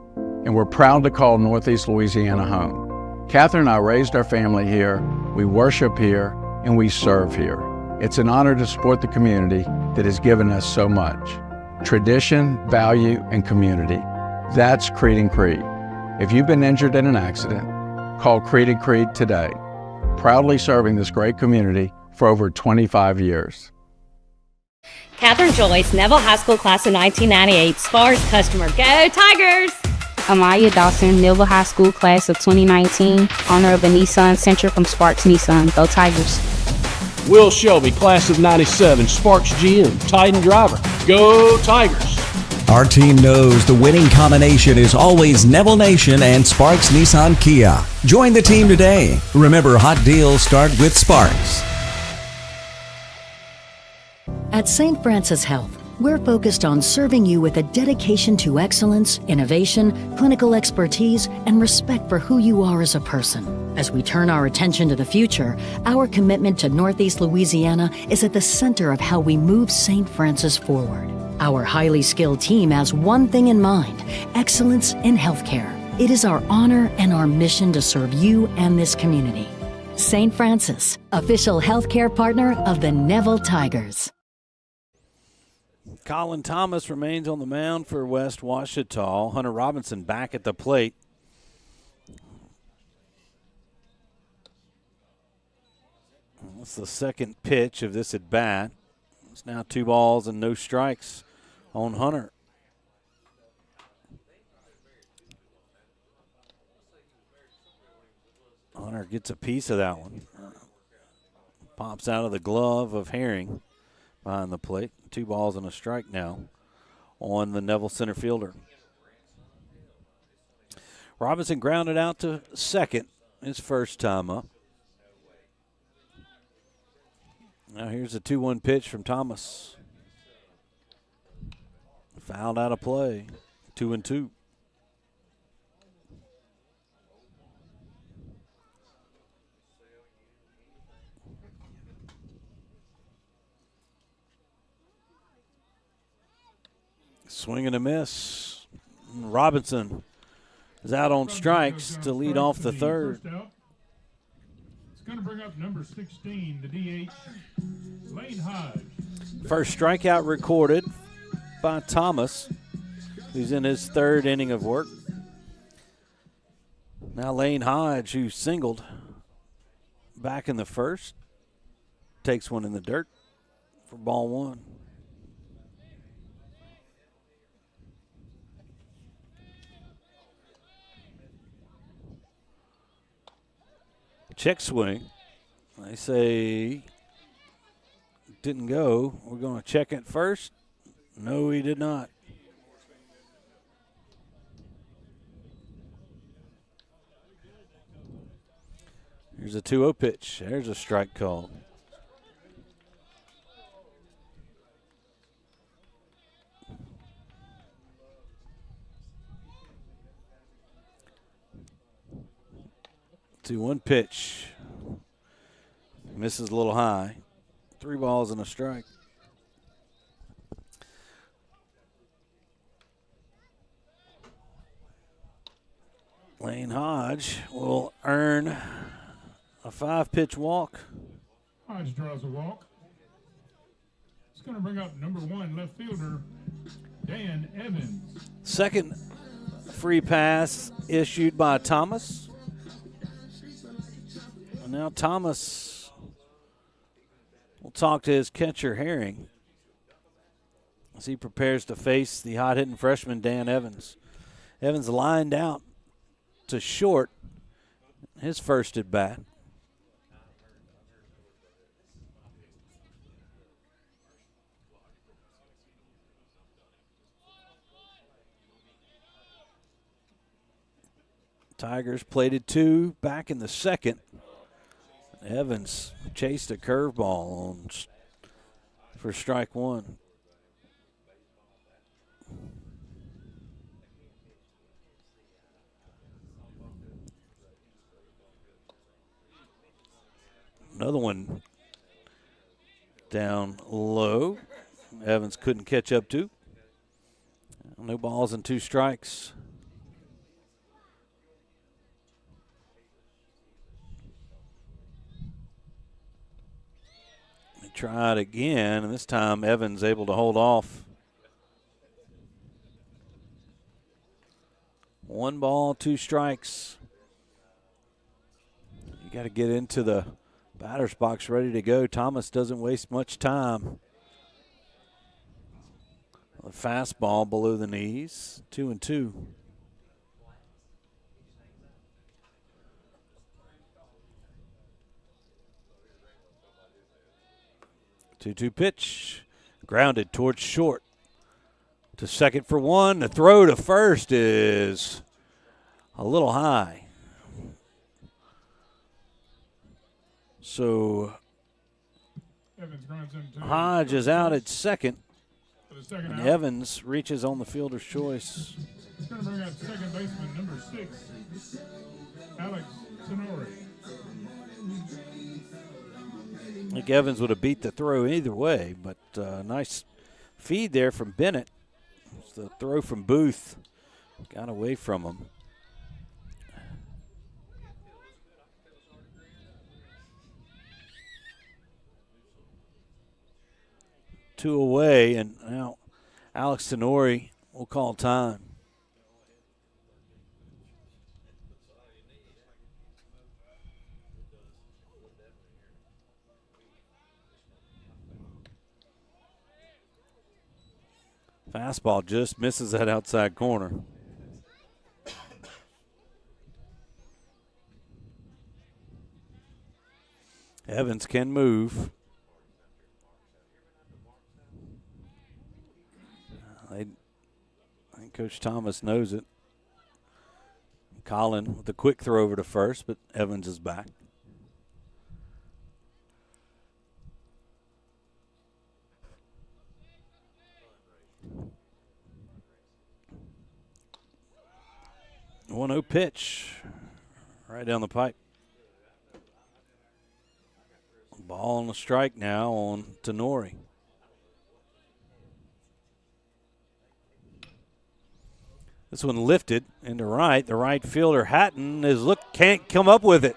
and we're proud to call Northeast Louisiana home. Catherine and I raised our family here, we worship here, and we serve here. It's an honor to support the community that has given us so much. Tradition, value, and community. That's Creed and Creed. If you've been injured in an accident, call Creed and Creed today. Proudly serving this great community for over 25 years. Catherine Joyce, Neville High School class of 1998, Spars customer. Go Tigers! Amaya Dawson, Neville High School class of 2019, owner of a Nissan Sentra from Sparks Nissan. Go Tigers. Will Shelby, class of 97, Sparks GM, Titan driver. Go Tigers. Our team knows the winning combination is always Neville Nation and Sparks Nissan Kia. Join the team today. Remember, hot deals start with Sparks. At St. Francis Health, we're focused on serving you with a dedication to excellence, innovation, clinical expertise, and respect for who you are as a person. As we turn our attention to the future, our commitment to Northeast Louisiana is at the center of how we move St. Francis forward. Our highly skilled team has one thing in mind: excellence in healthcare. It is our honor and our mission to serve you and this community. St. Francis, official healthcare partner of the Neville Tigers. Colin Thomas remains on the mound for West Ouachita. Hunter Robinson back at the plate. That's the second pitch of this at bat. It's now 2 balls and no strikes on Hunter. Hunter gets a piece of that one. Pops out of the glove of Herring behind the plate. 2 balls and a strike now on the Neville center fielder. Robinson grounded out to second his first time up. Now here's a 2-1 pitch from Thomas. Fouled out of play. 2-2. Swing and a miss. Robinson is out on strikes to lead off the third. It's going to bring up number 16, the DH, Lane Hodge. First strikeout recorded by Thomas, who's in his third inning of work. Now Lane Hodge, who singled back in the first, takes one in the dirt for ball one. Check swing. They say didn't go. We're going to check it first. No, he did not. Here's a 2-0 pitch. There's a strike called. 2-1 pitch. Misses a little high. 3 balls and a strike. Lane Hodge will earn a 5-pitch walk. Hodge draws a walk. It's going to bring up number 1 left fielder, Dan Evans. Second free pass issued by Thomas. And now Thomas will talk to his catcher, Herring, as he prepares to face the hot-hitting freshman, Dan Evans. Evans lined out to short his first at bat. Tigers plated 2 back in the second. Evans chased a curveball for strike 1. Another one down low. Evans couldn't catch up to. No balls and 2 strikes. Try it again, and this time Evans able to hold off. 1 ball, 2 strikes. You got to get into the batter's box ready to go. Thomas doesn't waste much time. The fastball below the knees, 2-2. 2-2 pitch, grounded towards short. To second for 1. The throw to first is a little high. So Hodge is out at second. And Evans reaches on the fielder's choice. It's going to bring out second baseman number 6, Alex Tenori. I think Evans would have beat the throw either way, but nice feed there from Bennett. It's the throw from Booth. Got away from him. Two away, and now Alex Tenori will call time. Fastball just misses that outside corner. Evans can move. I think Coach Thomas knows it. Colin with a quick throw over to first, but Evans is back. The 1-0 pitch right down the pipe. Ball on the strike now on Tenori. This one lifted into right. The right fielder, Hatton, can't come up with it.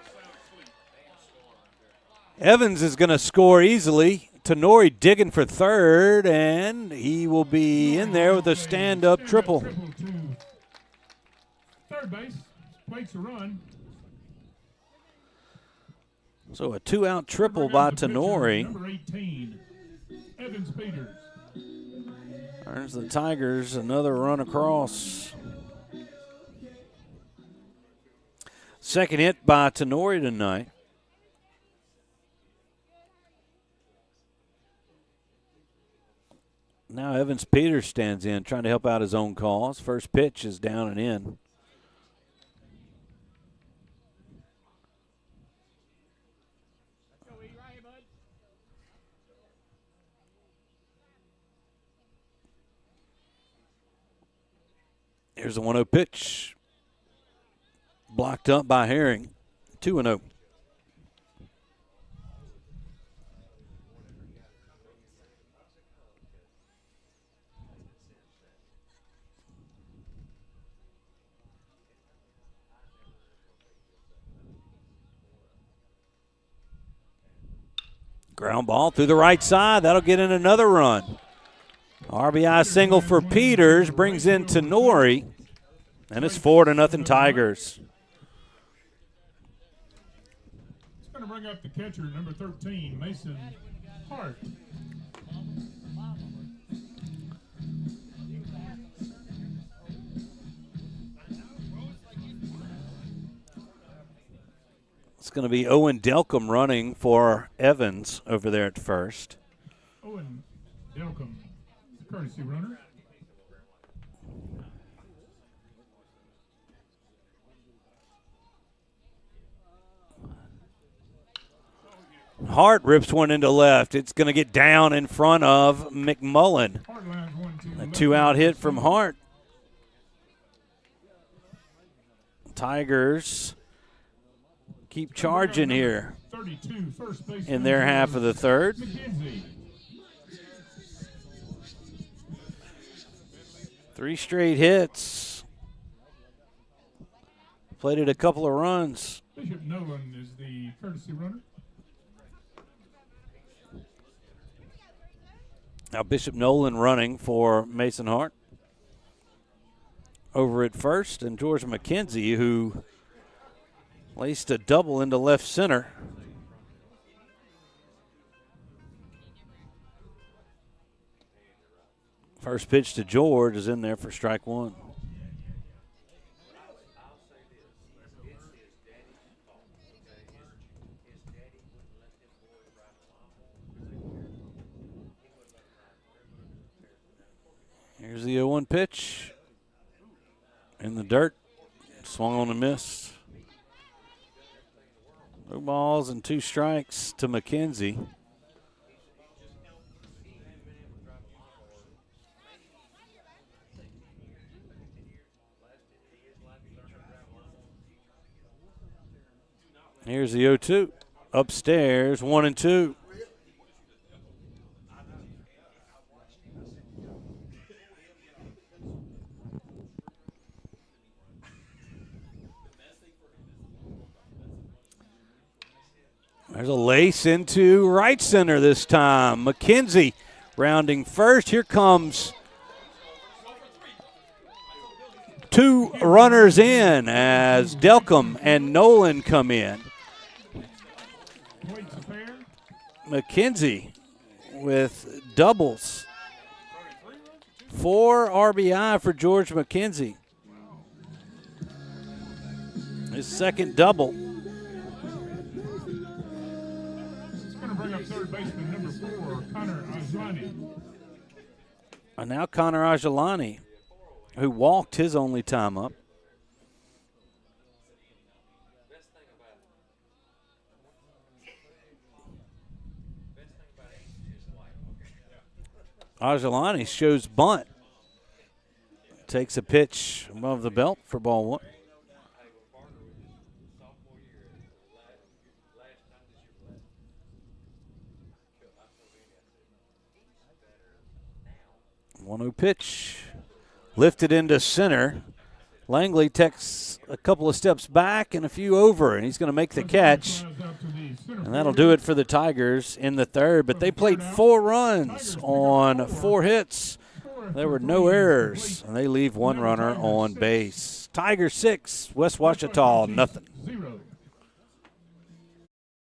Evans is going to score easily. Tenori digging for third, and he will be in there with a stand-up triple. Third base, plates a run. So a 2-out triple by Tenori. Number 18, Evans Peters. Earns the Tigers another run across. Second hit by Tenori tonight. Now Evans Peters stands in, trying to help out his own cause. First pitch is down and in. Here's the 1-0 pitch. Blocked up by Herring. 2-0. Ground ball through the right side. That'll get in another run. RBI single for Peters brings in Tenori, and it's 4-0 Tigers. It's going to bring up the catcher, number 13, Mason Hart. It's going to be Owen Delcom running for Evans over there at first. Owen Delcom, courtesy runner. Hart rips one into left. It's going to get down in front of McMullen. A 2-out hit from Hart. Tigers keep charging here in their half of the third. Three straight hits. Plated a couple of runs. Bishop Nolan is the courtesy runner. Now Bishop Nolan running for Mason Hart. Over at first, and George McKenzie, who laced a double into left center. First pitch to George is in there for strike one. Here's the 0-1 pitch. In the dirt. Swung on and missed. 2 balls and 2 strikes to McKenzie. Here's the 0-2. Upstairs, 1-2. There's a lace into right center this time. McKenzie rounding first. Here comes 2 runners in as Delcom and Nolan come in. McKenzie with doubles. 4 RBI for George McKenzie. His second double. Bring up third baseman number 4, Connor Ajlani. And now Connor Ajlani, who walked his only time up. Ajalani shows bunt. Takes a pitch above the belt for ball one. One-0 pitch. Lifted into center. Langley takes a couple of steps back and a few over, and he's going to make the catch. And that'll do it for the Tigers in the third. But they played 4 runs on 4 hits. There were no errors, and they leave one runner on base. Tigers 6, West Ouachita nothing.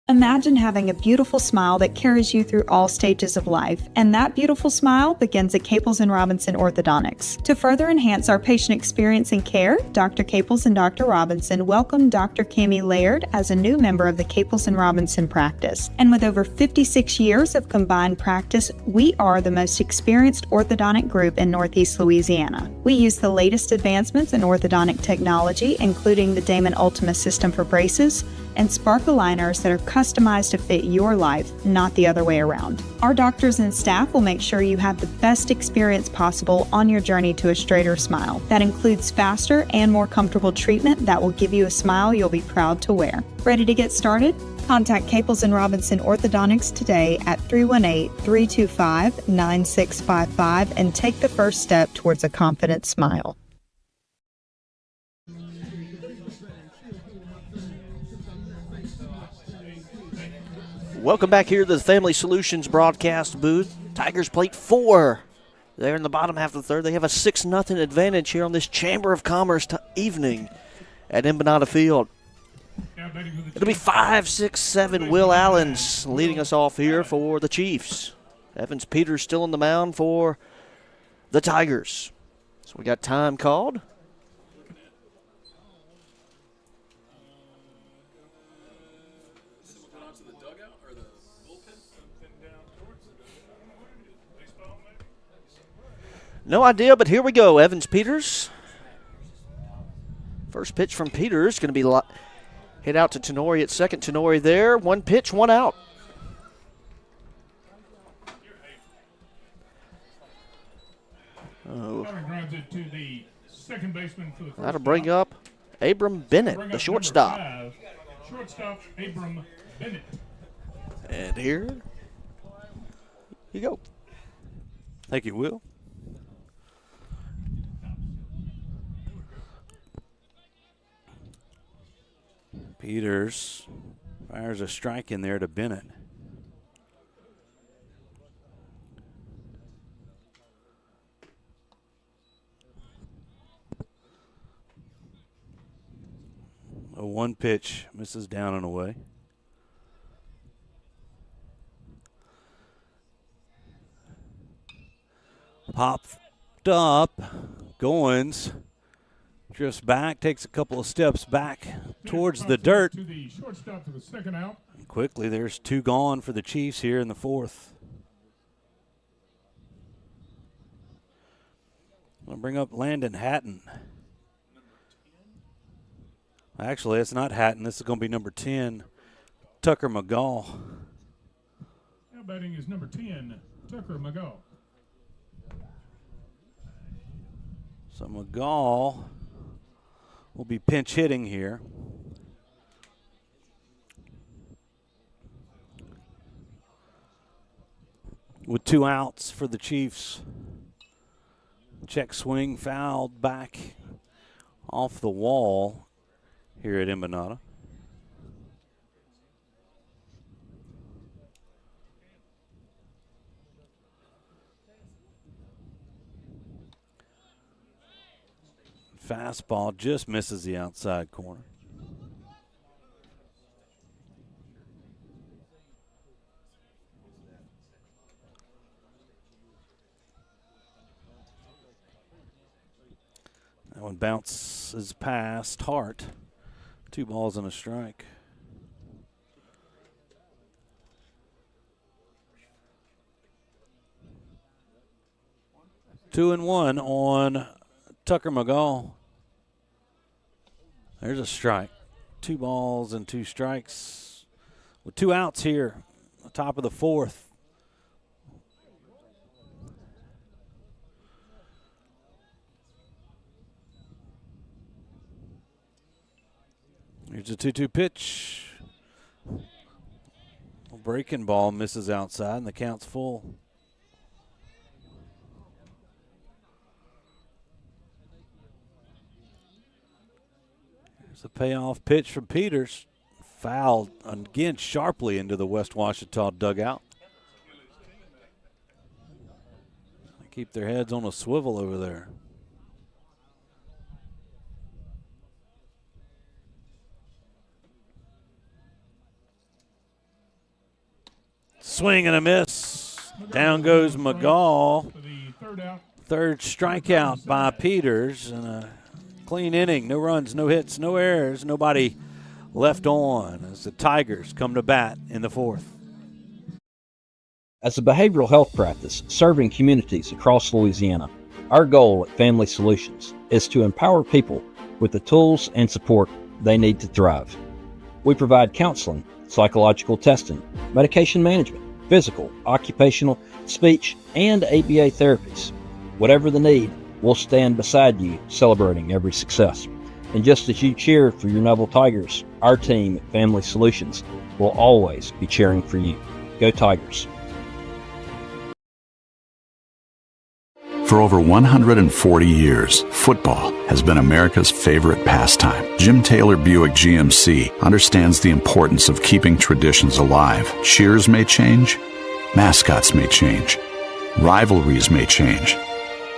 Imagine having a beautiful smile that carries you through all stages of life, and that beautiful smile begins at Caples & Robinson Orthodontics. To further enhance our patient experience and care, Dr. Caples and Dr. Robinson welcome Dr. Cami Laird as a new member of the Caples & Robinson practice. And with over 56 years of combined practice, we are the most experienced orthodontic group in Northeast Louisiana. We use the latest advancements in orthodontic technology, including the Damon Ultima system for braces, and Spark aligners that are customized to fit your life, not the other way around. Our doctors and staff will make sure you have the best experience possible on your journey to a straighter smile. That includes faster and more comfortable treatment that will give you a smile you'll be proud to wear. Ready to get started? Contact Caples & Robinson Orthodontics today at 318-325-9655 and take the first step towards a confident smile. Welcome back here to the Family Solutions broadcast booth. Tigers played 4 there in the bottom half of the third. They have a 6-0 advantage here on this Chamber of Commerce evening at Embanato Field. It'll be 5, 6, 7 Will Allen's leading us off here for the Chiefs. Evans Peters still on the mound for the Tigers. So we got time called. No idea, but here we go. Evans Peters. First pitch from Peters going to be hit out to Tenori at second. Tenori there. 1 pitch, 1 out. Oh. That'll bring up Abram Bennett, the shortstop. Abram Bennett. And here you go. Thank you, Will. Peters fires a strike in there to Bennett. A 1 pitch misses down and away. Popped up. Goins drifts back, takes a couple of steps back towards the dirt. To the shortstop for the second out. Quickly, there's 2 gone for the Chiefs here in the 4th. I'll bring up Landon Hatton. Actually, it's not Hatton. This is going to be number 10, Tucker McGaw. Now batting is number 10, Tucker McGaw. So McGaw will be pinch hitting here. With 2 outs for the Chiefs. Check swing fouled back off the wall here at Embanato. Fastball just misses the outside corner. That one bounces past Hart. 2 balls and a strike. Two and one on Tucker McGaw. There's a strike. 2 balls and 2 strikes. With 2 outs here, the top of the 4th. Here's a 2-2 pitch. Breaking ball misses outside, and the count's full. Here's a payoff pitch from Peters. Fouled again sharply into the West Ouachita dugout. They keep their heads on a swivel over there. Swing and a miss. Down goes McGall. Third strikeout by Peters, and a clean inning. No runs, no hits, no errors, nobody left on as the Tigers come to bat in the fourth. As a behavioral health practice serving communities across Louisiana, our goal at Family Solutions is to empower people with the tools and support they need to thrive. We provide counseling, psychological testing, medication management, physical, occupational, speech, and ABA therapies. Whatever the need, we'll stand beside you celebrating every success. And just as you cheer for your Neville Tigers, our team at Family Solutions will always be cheering for you. Go Tigers. For over 140 years, football has been America's favorite pastime. Jim Taylor Buick GMC understands the importance of keeping traditions alive. Cheers may change, mascots may change, rivalries may change,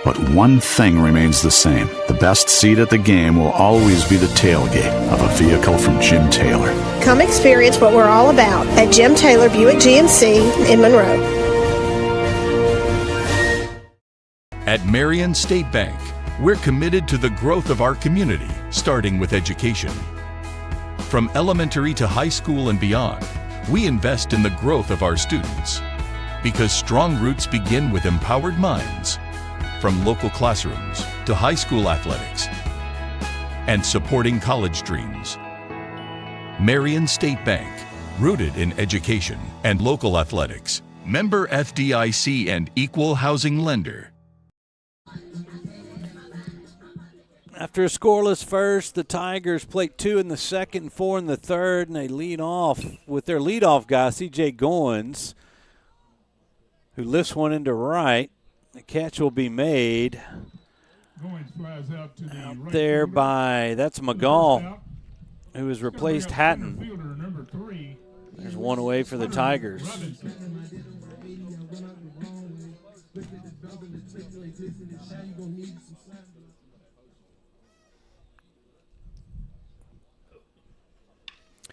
but one thing remains the same. The best seat at the game will always be the tailgate of a vehicle from Jim Taylor. Come experience what we're all about at Jim Taylor Buick GMC in Monroe. At Marion State Bank, we're committed to the growth of our community, starting with education. From elementary to high school and beyond, we invest in the growth of our students. Because strong roots begin with empowered minds, from local classrooms to high school athletics, and supporting college dreams. Marion State Bank, rooted in education and local athletics. Member FDIC and equal housing lender. After a scoreless first, the Tigers plate 2 in the second, 4 in the third, and they lead off with their leadoff guy, C.J. Goins, who lifts one into right. The catch will be made out there by, that's McGall, who has replaced Hatton. There's one away for the Tigers.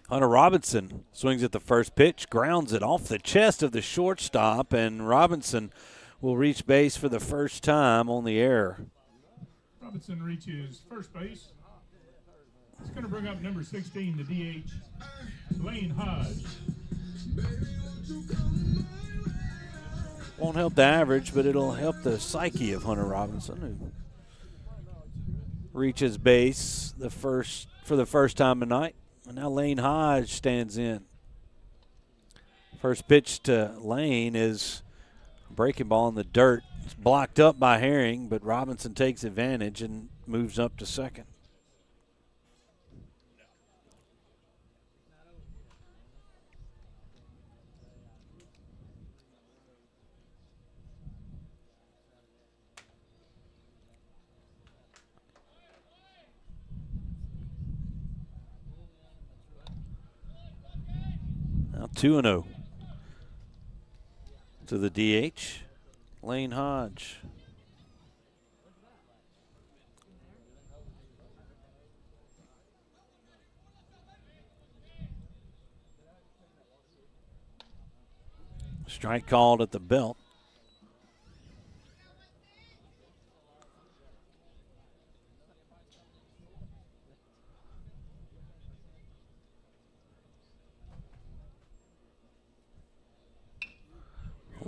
Hunter Robinson swings at the first pitch, grounds it off the chest of the shortstop, and Robinson will reach base for the first time on the error. Robinson reaches first base. It's going to bring up number 16, the DH, Lane Hodge. Won't help the average, but it'll help the psyche of Hunter Robinson, who reaches base for the first time tonight. And now Lane Hodge stands in. First pitch to Lane is a breaking ball in the dirt. It's blocked up by Herring, but Robinson takes advantage and moves up to second. Now 2-0 to the DH, Lane Hodge. Strike called at the belt.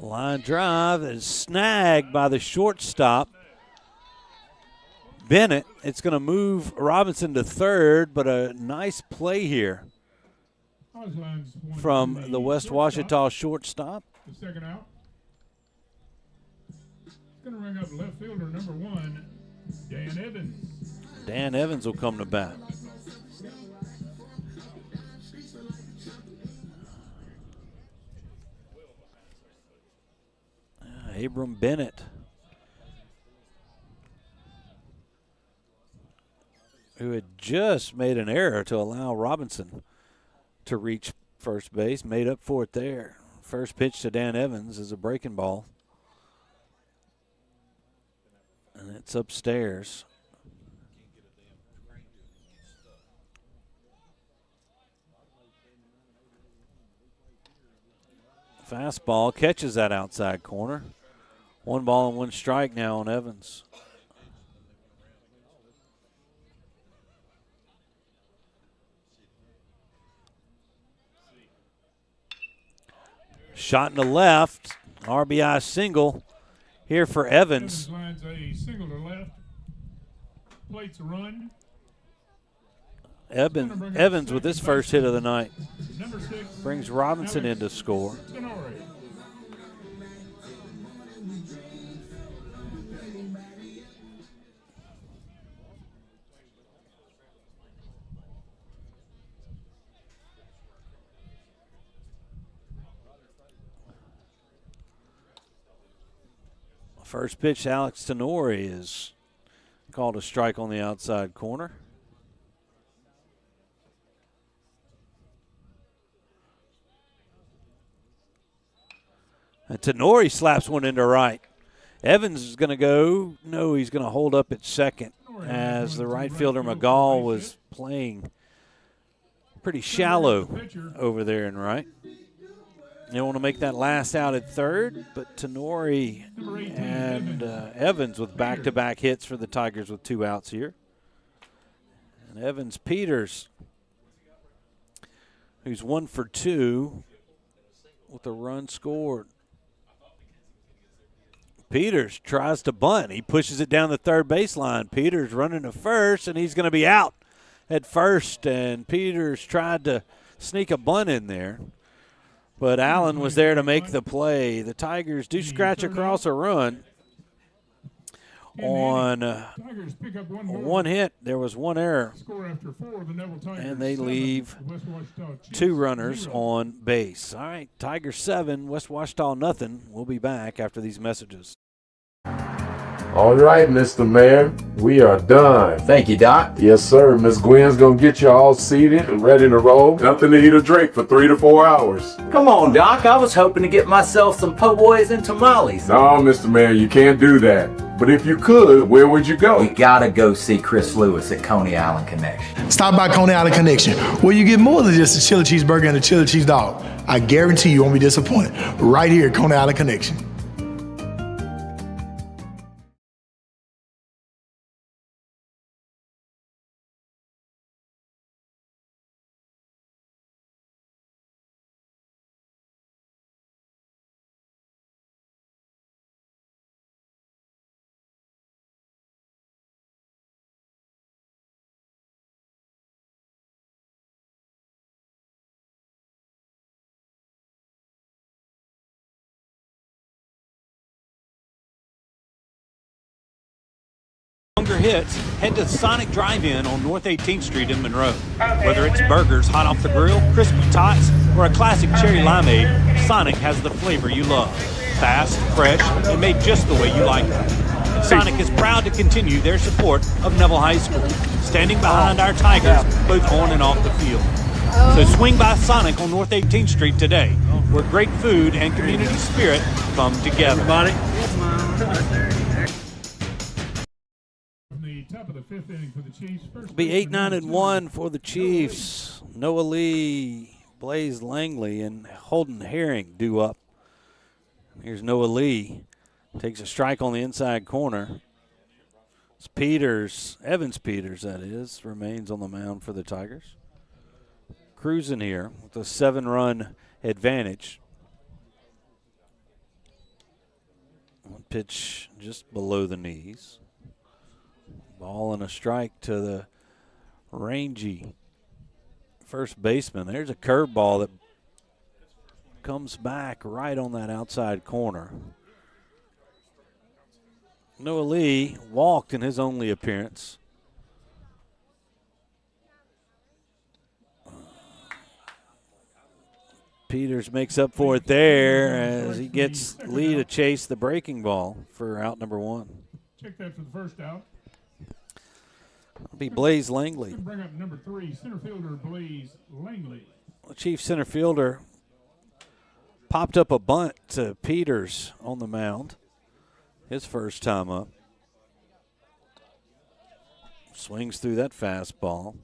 Line drive is snagged by the shortstop, Bennett. It's going to move Robinson to third, but a nice play here from the West Ouachita shortstop. The second out. It's going to ring up left fielder number 1, Dan Evans. Dan Evans will come to bat. Abram Bennett, who had just made an error to allow Robinson to reach first base, made up for it there. First pitch to Dan Evans is a breaking ball. And it's upstairs. Fastball catches that outside corner. 1 ball and 1 strike now on Evans. Shot in the left. RBI single here for Evans. Evans lines a single to left. Plates a run. Evans with his first hit of the night. Number 6 brings Robinson in to score. Tenori. First pitch, Alex Tenori is called a strike on the outside corner. And Tenori slaps one into right. Evans is going to go. No, he's going to hold up at second as the right fielder McGall was playing pretty shallow over there in right. They want to make that last out at third, but Tenori and Evans with back-to-back hits for the Tigers with 2 outs here. And Evans Peters, who's 1 for 2 with a run scored. Peters tries to bunt. He pushes it down the third baseline. Peters running to first, and he's going to be out at first. And Peters tried to sneak a bunt in there, but Allen was there to make the play. The Tigers do scratch across a run on one hit. There was 1 error, and they leave 2 runners on base. All right, Tigers 7, West Ouachita nothing. We'll be back after these messages. All right, Mr. Mayor, we are done. Thank you, Doc. Yes, sir. Miss Gwen's gonna get you all seated and ready to roll. Nothing to eat or drink for 3 to 4 hours. Come on, Doc. I was hoping to get myself some po' boys and tamales. No, Mr. Mayor, you can't do that. But if you could, where would you go? We gotta go see Chris Lewis at Coney Island Connection. Stop by Coney Island Connection, where you get more than just a chili cheeseburger and a chili cheese dog. I guarantee you won't be disappointed. Right here at Coney Island Connection. Hits, head to Sonic Drive-In on North 18th Street in Monroe. Whether it's burgers hot off the grill, crispy tots, or a classic cherry limeade, Sonic has the flavor you love. Fast, fresh, and made just the way you like it. And Sonic is proud to continue their support of Neville High School, standing behind our Tigers both on and off the field. So swing by Sonic on North 18th Street today, where great food and community spirit come together. It'll be 8-9-1 for the Chiefs. Noah Lee, Blaze Langley, and Holden Herring due up. Here's Noah Lee. Takes a strike on the inside corner. It's Peters, Evans Peters, that is, remains on the mound for the Tigers. Cruising here with a 7-run advantage. One pitch just below the knees. Ball and a strike to the rangy first baseman. There's a curveball that comes back right on that outside corner. Noah Lee walked in his only appearance. Peters makes up for it there as he gets Lee to chase the breaking ball for out number 1. Check that for the first out. It'll be Blaze Langley. Bring up number 3, center fielder Blaze Langley. The Chief center fielder popped up a bunt to Peters on the mound. His first time up. Swings through that fastball.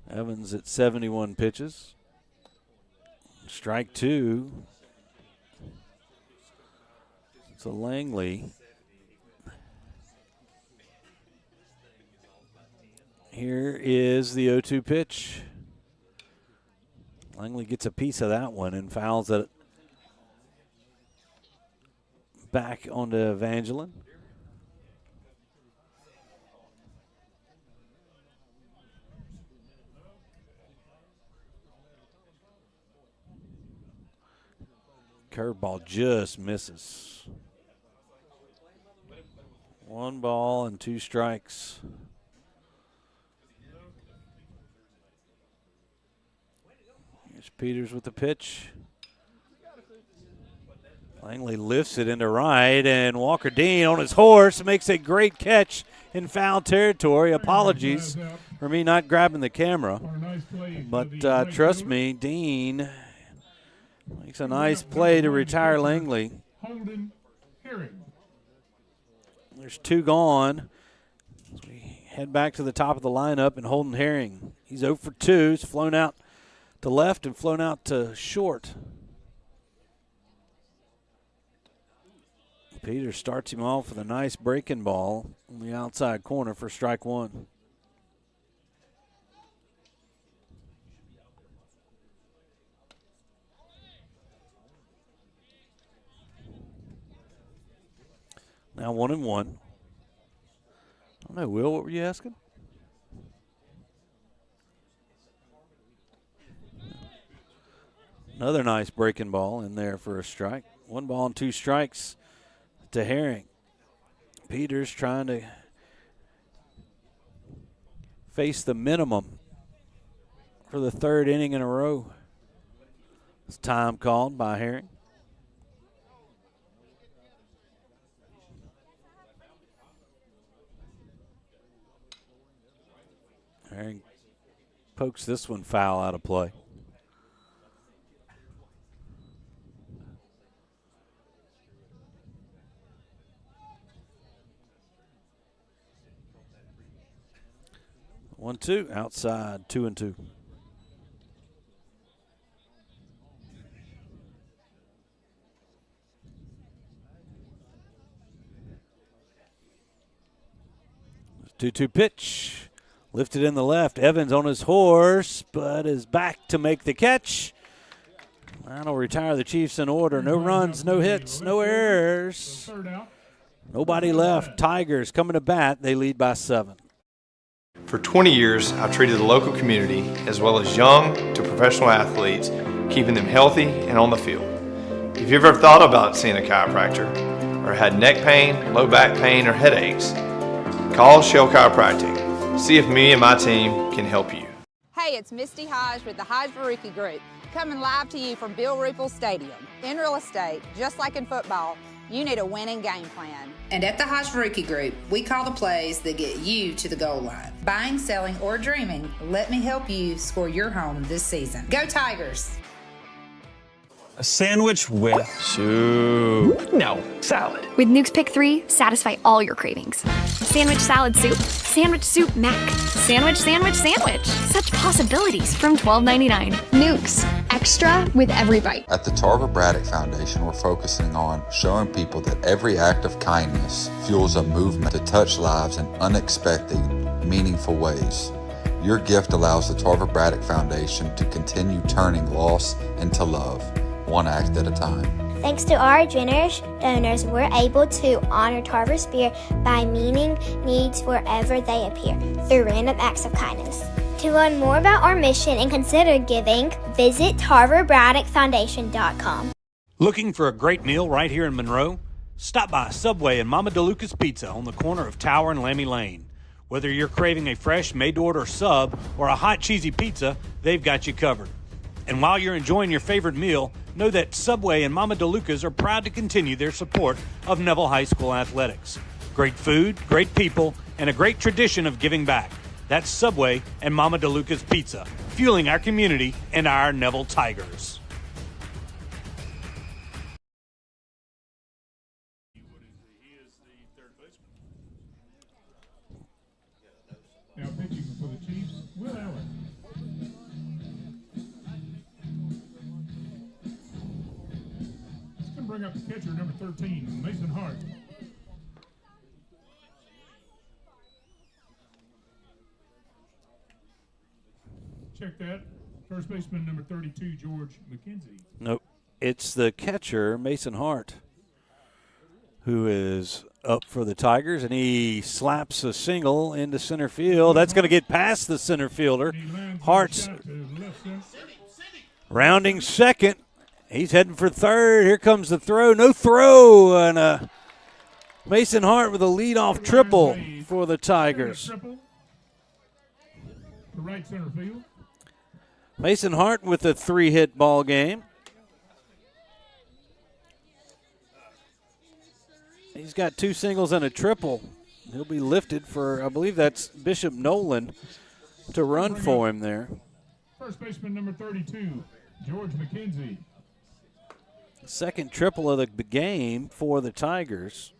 Evans at 71 pitches. Strike 2. So Langley. Here is the 0-2 pitch. Langley gets a piece of that one and fouls it back onto Evangeline. Curveball just misses. 1 ball and 2 strikes. Here's Peters with the pitch. Langley lifts it into right, and Walker Dean on his horse makes a great catch in foul territory. Apologies for me not grabbing the camera. But trust me, Dean makes a nice play to retire Langley. There's 2 gone. As we head back to the top of the lineup, and Holden Herring. He's 0 for 2. He's flown out to left and flown out to short. Peters starts him off with a nice breaking ball on the outside corner for strike 1. Now 1-1. I don't know, Will, what were you asking? Another nice breaking ball in there for a strike. 1 ball and 2 strikes to Herring. Peters trying to face the minimum for the 3rd inning in a row. It's time called by Herring. Herring pokes this one foul out of play. One, 2, outside, 2-2. Two-two pitch. Lifted in the left. Evans on his horse, but is back to make the catch. That'll retire the Chiefs in order. No runs, no hits, no errors. Nobody left. Tigers coming to bat. They lead by 7. For 20 years, I've treated the local community, as well as young to professional athletes, keeping them healthy and on the field. If you've ever thought about seeing a chiropractor, or had neck pain, low back pain, or headaches, call Shell Chiropractic. See if me and my team can help you. Hey, it's Misty Hodge with the Hodge Baruki Group, coming live to you from Bill Ruppel Stadium. In real estate, just like in football, you need a winning game plan. And at the Hodge Baruki Group, we call the plays that get you to the goal line. Buying, selling, or dreaming, let me help you score your home this season. Go Tigers! A sandwich with soup. No, salad. With Nuke's Pick 3, satisfy all your cravings. Sandwich salad soup, sandwich soup mac, sandwich, sandwich, sandwich. Such possibilities from $12.99. Nuke's, extra with every bite. At the Tarver Braddock Foundation, we're focusing on showing people that every act of kindness fuels a movement to touch lives in unexpected, meaningful ways. Your gift allows the Tarver Braddock Foundation to continue turning loss into love, one act at a time. Thanks to our generous donors, we're able to honor Tarver Spirit by meeting needs wherever they appear through random acts of kindness. To learn more about our mission and consider giving, visit TarverBraddockFoundation.com. Looking for a great meal right here in Monroe? Stop by Subway and Mama DeLuca's Pizza on the corner of Tower and Lammy Lane. Whether you're craving a fresh, made-to-order sub or a hot, cheesy pizza, they've got you covered. And while you're enjoying your favorite meal, know that Subway and Mama DeLuca's are proud to continue their support of Neville High School athletics. Great food, great people, and a great tradition of giving back. That's Subway and Mama DeLuca's Pizza, fueling our community and our Neville Tigers. Now pitching for the Chiefs, Will Allen. He's going to bring up the catcher, number 13, Mason Hart. Check that. First baseman, number 32, George McKenzie. Nope. It's the catcher, Mason Hart, who is up for the Tigers, and he slaps a single into center field. That's going to get past the center fielder. Hart's rounding second. He's heading for third. Here comes the throw. No throw. And Mason Hart with a leadoff triple for the Tigers. To right center field. Mason Hart with a 3-hit ball game. He's got 2 singles and a triple. He'll be lifted for, I believe that's Bishop Nolan to run for him there. First baseman, number 32, George McKenzie. Second triple of the game for the Tigers.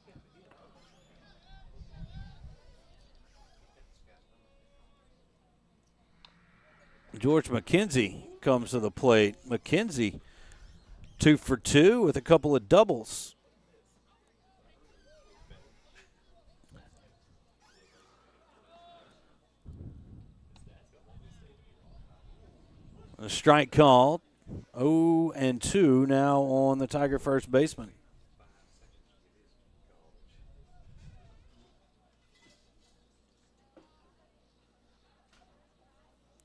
George McKenzie comes to the plate. McKenzie 2 for 2 with a couple of doubles. A strike called. 0-2 now on the Tiger first baseman.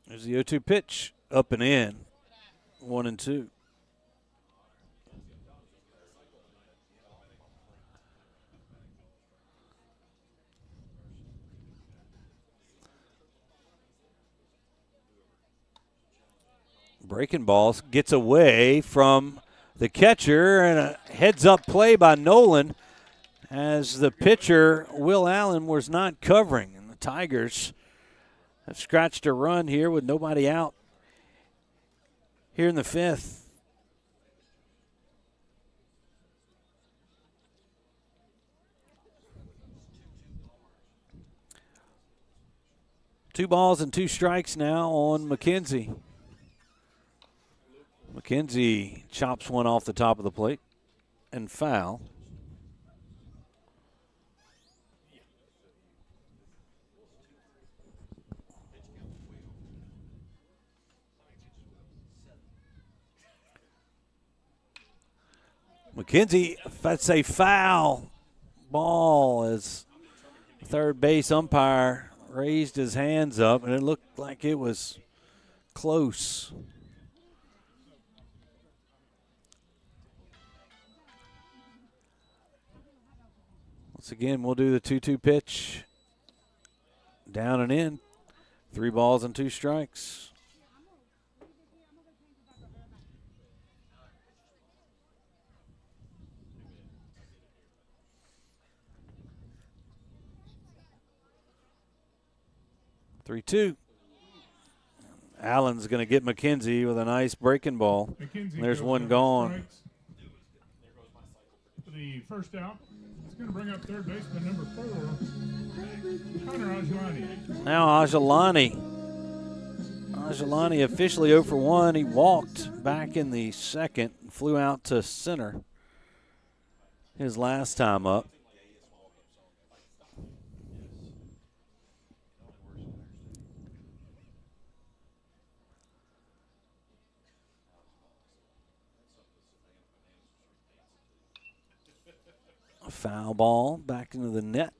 There's the 0-2 pitch, up and in, 1-2. Breaking balls, gets away from the catcher, and a heads-up play by Nolan as the pitcher, Will Allen, was not covering. And the Tigers have scratched a run here with nobody out here in the 5th. Two balls and 2 strikes now on McKenzie. McKenzie chops one off the top of the plate and foul. McKenzie, that's a foul ball as third base umpire raised his hands up, and it looked like it was close. Once again, we'll do the 2-2 pitch. Down and in. 3 balls and 2 strikes. Three-two. Allen's going to get McKenzie with a nice breaking ball. There's one gone. The first out. It's going to bring up third baseman number 4, Connor Ajalani. Now Ajalani officially 0 for 1. He walked back in the second and flew out to center his last time up. A foul ball back into the net.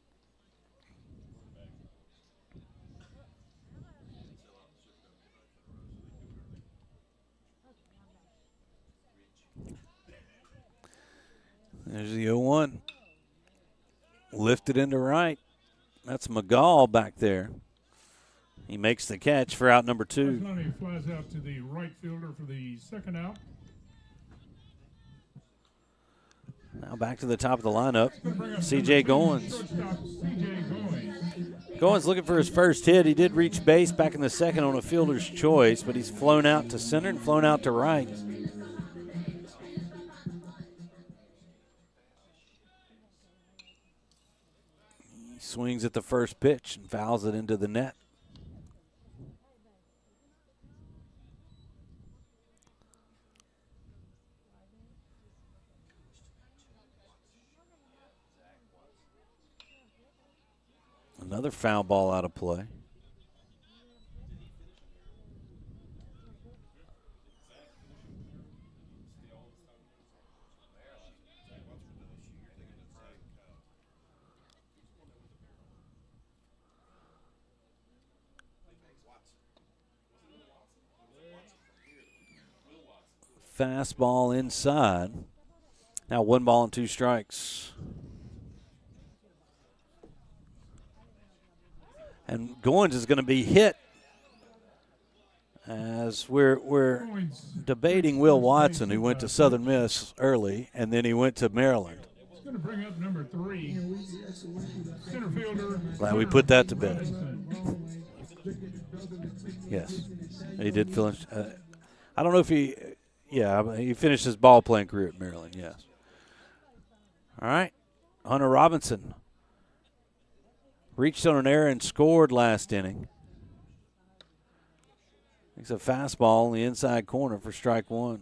There's the 0-1. Lifted into right. That's McGall back there. He makes the catch for out number 2. Lunny flies out to the right fielder for the second out. Now back to the top of the lineup, C.J. Goins. Goins looking for his first hit. He did reach base back in the second on a fielder's choice, but he's flown out to center and flown out to right. He swings at the first pitch and fouls it into the net. Another foul ball out of play. Fastball inside. Now 1 ball and 2 strikes. And Goins is going to be hit as we're debating Will Watson, who went to Southern Miss early, and then he went to Maryland. He's going to bring up number 3, center fielder. Glad we put that to bed. Yes, he did finish. I don't know if he finished his ball playing career at Maryland, yes. All right, Hunter Robinson reached on an error and scored last inning. It's a fastball in the inside corner for strike 1.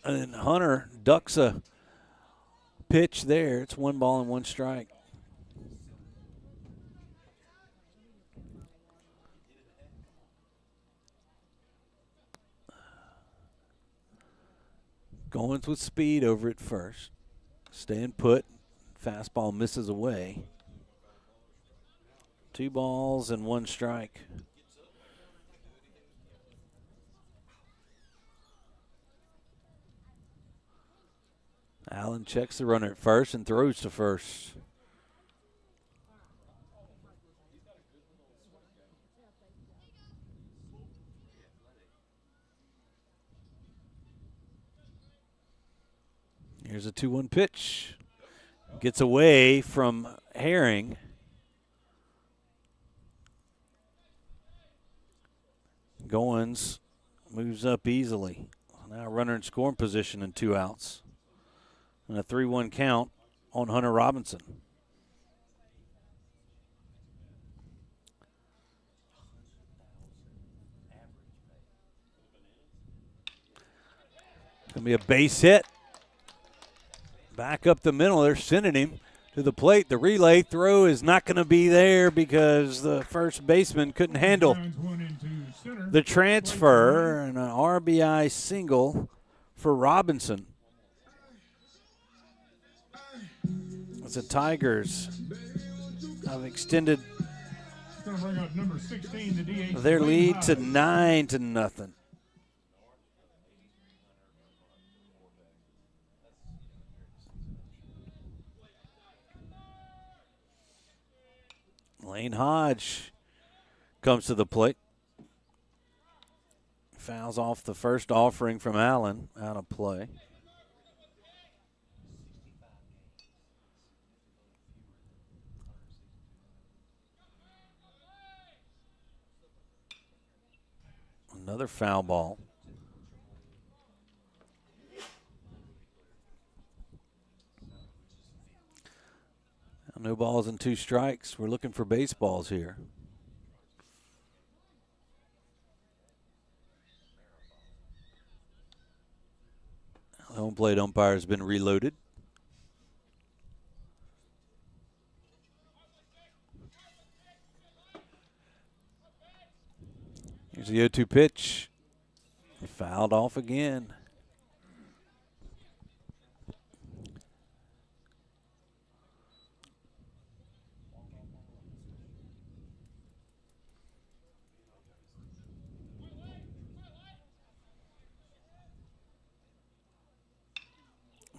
And then Hunter ducks a pitch there. It's 1 ball and 1 strike. Goins with speed over at first. Staying put. Fastball misses away. 2 balls and 1 strike. Allen checks the runner at first and throws to first. Here's a 2-1 pitch. Gets away from Herring. Goins moves up easily. Now runner in scoring position and 2 outs. And a 3-1 count on Hunter Robinson. Going to be a base hit. Back up the middle. They're sending him to the plate. The relay throw is not going to be there because the first baseman couldn't handle the transfer, and an RBI single for Robinson. As the Tigers have extended their lead to 9-0. Lane Hodge comes to the plate. Fouls off the first offering from Allen, out of play. Another foul ball. No balls and 2 strikes. We're looking for baseballs here. The home plate umpire has been reloaded. Here's the 0-2 pitch. Fouled off again.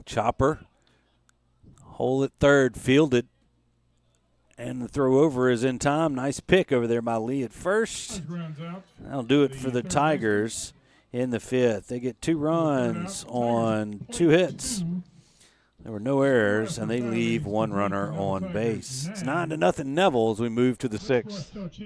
Chopper, hole at third, fielded. And the throw over is in time. Nice pick over there by Lee at first. That'll do it for the Tigers in the fifth. They get 2 runs on 2 hits. There were no errors, and they leave 1 runner on base. It's 9-0 Neville as we move to the 6th.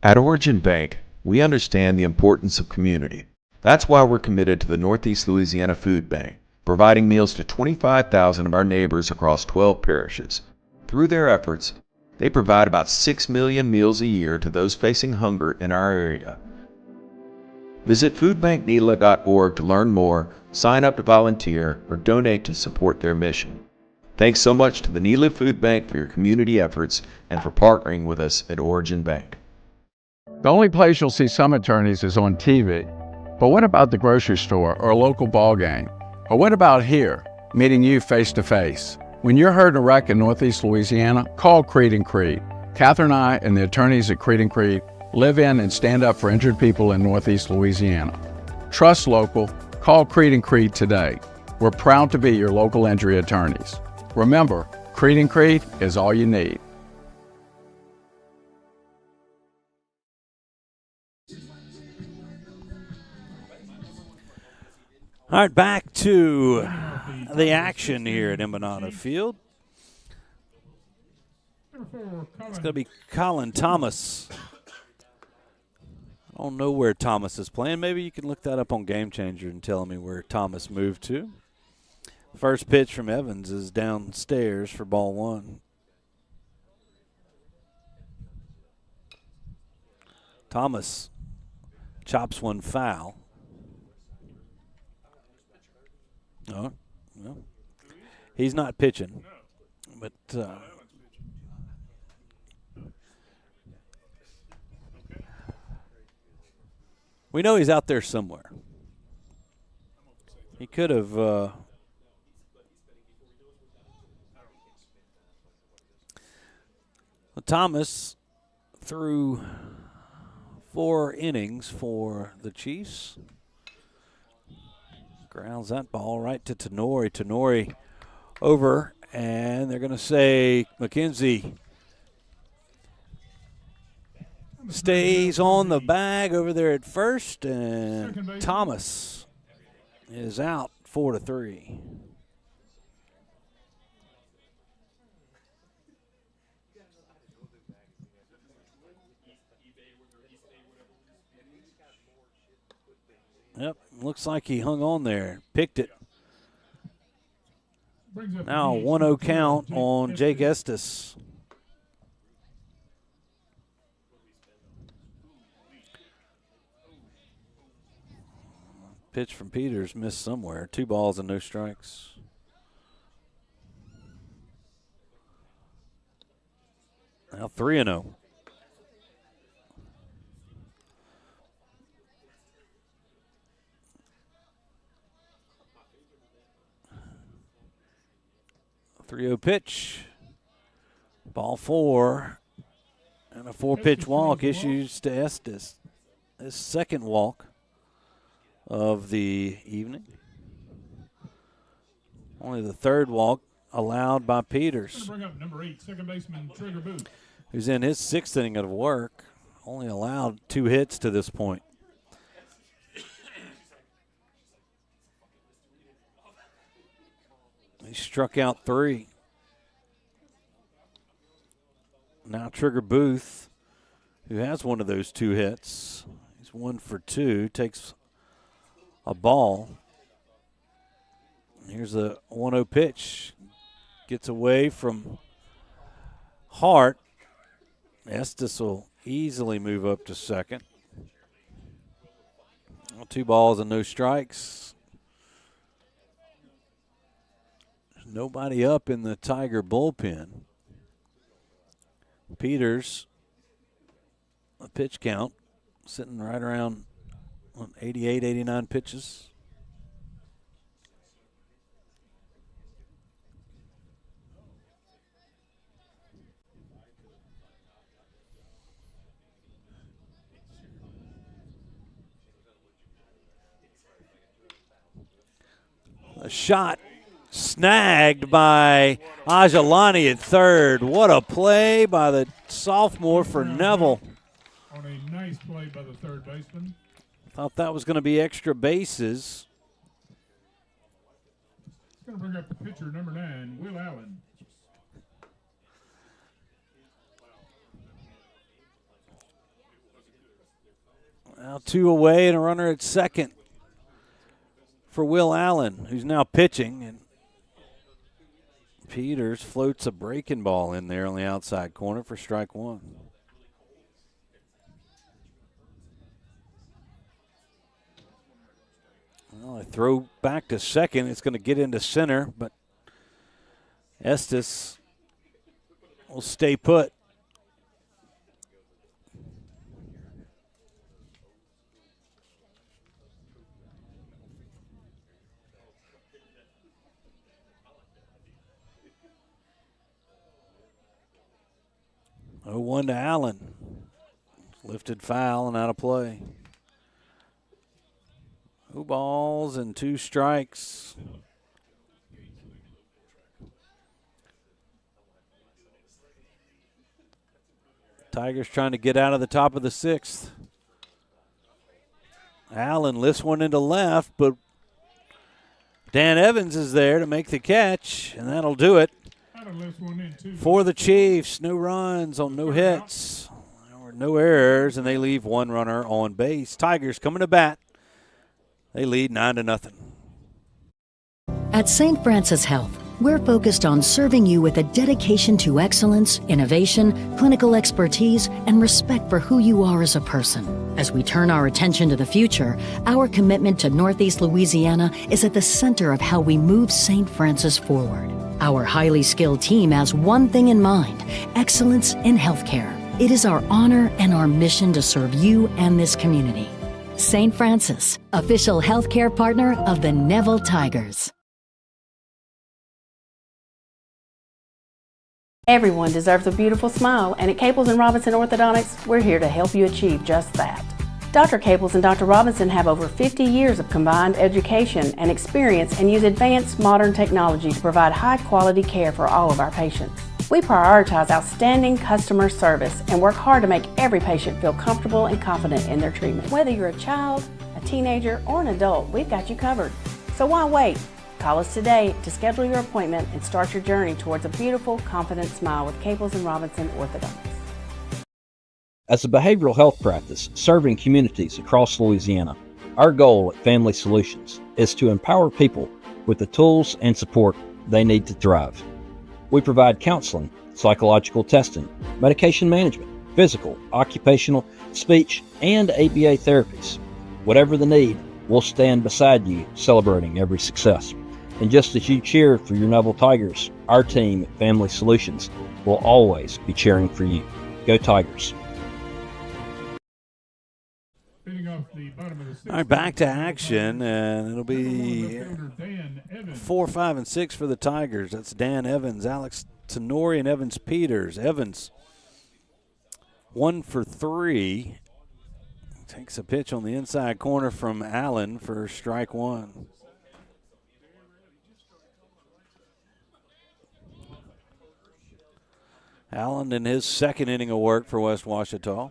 At Origin Bank, we understand the importance of community. That's why we're committed to the Northeast Louisiana Food Bank, providing meals to 25,000 of our neighbors across 12 parishes. Through their efforts, they provide about 6 million meals a year to those facing hunger in our area. Visit foodbanknela.org to learn more, sign up to volunteer, or donate to support their mission. Thanks so much to the Nela Food Bank for your community efforts and for partnering with us at Origin Bank. The only place you'll see some attorneys is on TV. But what about the grocery store or a local ball game? Or what about here, meeting you face to face? When you're hurt in a wreck in Northeast Louisiana, call Creed & Creed. Catherine and I and the attorneys at Creed & Creed live in and stand up for injured people in Northeast Louisiana. Trust local. Call Creed & Creed today. We're proud to be your local injury attorneys. Remember, Creed & Creed is all you need. All right, back to the action here at Embanato Field. It's going to be Colin Thomas. I don't know where Thomas is playing. Maybe you can look that up on Game Changer and tell me where Thomas moved to. First pitch from Evans is downstairs for ball 1. Thomas chops one foul. No, he's not pitching, but we know he's out there somewhere. He could have Thomas threw 4 innings for the Chiefs. Grounds that ball right to Tenori. Tenori over, and they're going to say McKenzie stays on the bag over there at first, and Thomas is out 4-3. Yep, looks like he hung on there, picked it. Now 1-0 count on Jake Estes. Pitch from Peters missed somewhere. 2 balls and no strikes. Now 3-0. Pitch. Ball 4. And a 4-pitch walk issues to Estes. His second walk of the evening. Only the 3rd walk allowed by Peters. Bring up number 8, second baseman Trigger Booth. Who's in his 6th inning of work. Only allowed 2 hits to this point. He struck out 3. Now Trigger Booth, who has one of those 2 hits. He's 1 for 2, takes a ball. Here's a 1-0 pitch. Gets away from Hart. Estes will easily move up to second. 2 balls and no strikes. Nobody up in the Tiger bullpen. Peters, a pitch count, sitting right around 88, 89 pitches. A shot snagged by Ajalani at third. What a play by the sophomore for Neville. On a nice play by the third baseman. Thought that was going to be extra bases. Going to bring up the pitcher, number 9, Will Allen. Now 2 away and a runner at second for Will Allen, who's now pitching. And Peters floats a breaking ball in there on the outside corner for strike 1. Well, I throw back to second. It's going to get into center, but Estes will stay put. Oh, 1 to Allen. Lifted foul and out of play. 2 balls and 2 strikes. Tigers trying to get out of the top of the 6th. Allen lifts one into left, but Dan Evans is there to make the catch, and that'll do it. For the Chiefs, no runs on no hits. There were no errors, and they leave 1 runner on base. Tigers coming to bat. They lead 9-0. At St. Francis Health, we're focused on serving you with a dedication to excellence, innovation, clinical expertise, and respect for who you are as a person. As we turn our attention to the future, our commitment to Northeast Louisiana is at the center of how we move St. Francis forward. Our highly skilled team has one thing in mind: excellence in healthcare. It is our honor and our mission to serve you and this community. St. Francis, official healthcare partner of the Neville Tigers. Everyone deserves a beautiful smile, and at Caples & Robinson Orthodontics, we're here to help you achieve just that. Dr. Caples and Dr. Robinson have over 50 years of combined education and experience and use advanced modern technology to provide high-quality care for all of our patients. We prioritize outstanding customer service and work hard to make every patient feel comfortable and confident in their treatment. Whether you're a child, a teenager, or an adult, we've got you covered. So why wait? Call us today to schedule your appointment and start your journey towards a beautiful, confident smile with Caples & Robinson Orthodontics. As a behavioral health practice serving communities across Louisiana, our goal at Family Solutions is to empower people with the tools and support they need to thrive. We provide counseling, psychological testing, medication management, physical, occupational, speech, and ABA therapies. Whatever the need, we'll stand beside you celebrating every success. And just as you cheer for your Neville Tigers, our team at Family Solutions will always be cheering for you. Go Tigers. All right, back to action, and it'll be 4, 5, and 6 for the Tigers. That's Dan Evans, Alex Tenori, and Evans Peters. Evans, 1 for 3. Takes a pitch on the inside corner from Allen for strike 1. Allen in his second inning of work for West Ouachita.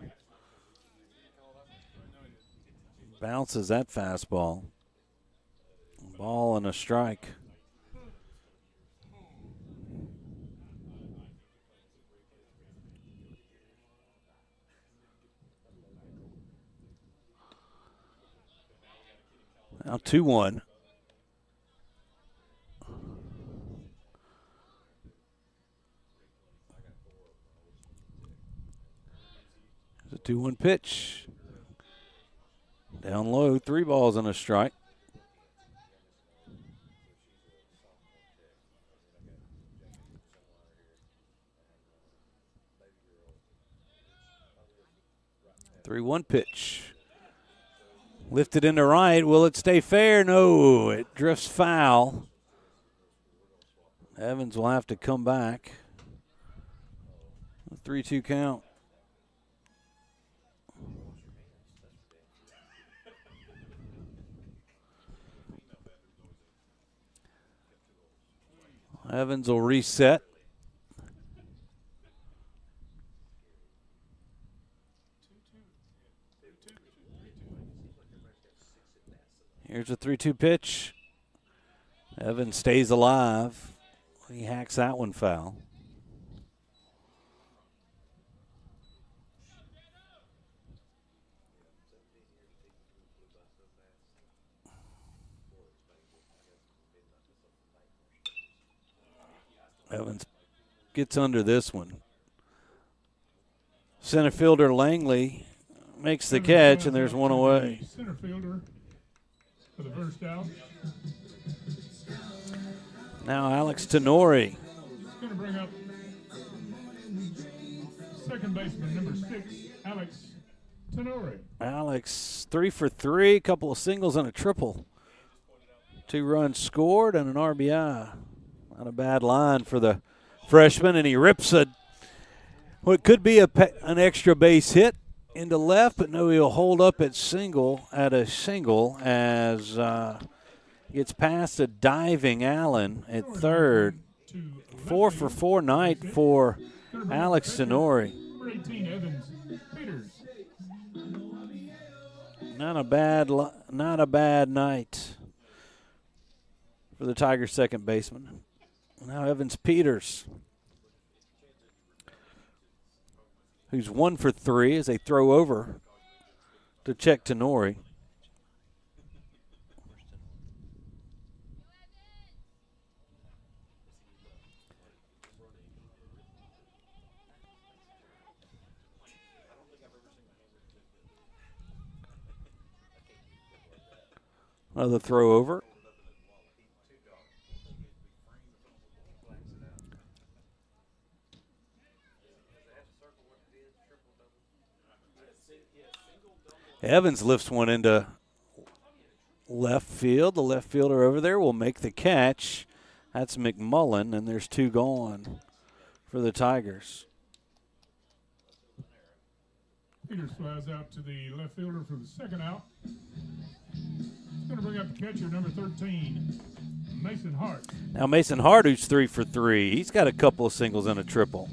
Bounces that fastball. Ball and a strike. Now 2-1. There's a 2-1 pitch. Down low, 3 balls and a strike. Three-one pitch. Lifted into right. Will it stay fair? No, it drifts foul. Evans will have to come back. 3-2 count. Evans will reset. Here's a 3-2 pitch. Evans stays alive. He hacks that one foul. Evans gets under this one. Center fielder Langley makes the catch, and there's one away. Center fielder for the first out. Now Alex Tenori. He's going to bring up second baseman number 6, Alex Tenori. Alex 3 for 3, couple of singles and a triple. 2 runs scored and an RBI. Not a bad line for the freshman, and he rips what could be an extra base hit into left, but no, he'll hold up at a single as gets past a diving Allen at third. 4 for 4 night for Alex Tenori. Not a bad night for the Tigers' second baseman. Now Evans Peters, who's 1 for 3 as they throw over to check Tenori. Another throw over. Evans lifts one into left field. The left fielder over there will make the catch. That's McMullen, and there's 2 gone for the Tigers. Peters flies out to the left fielder for the second out. He's going to bring up the catcher, number 13, Mason Hart. Now Mason Hart, who's 3 for 3. He's got a couple of singles and a triple.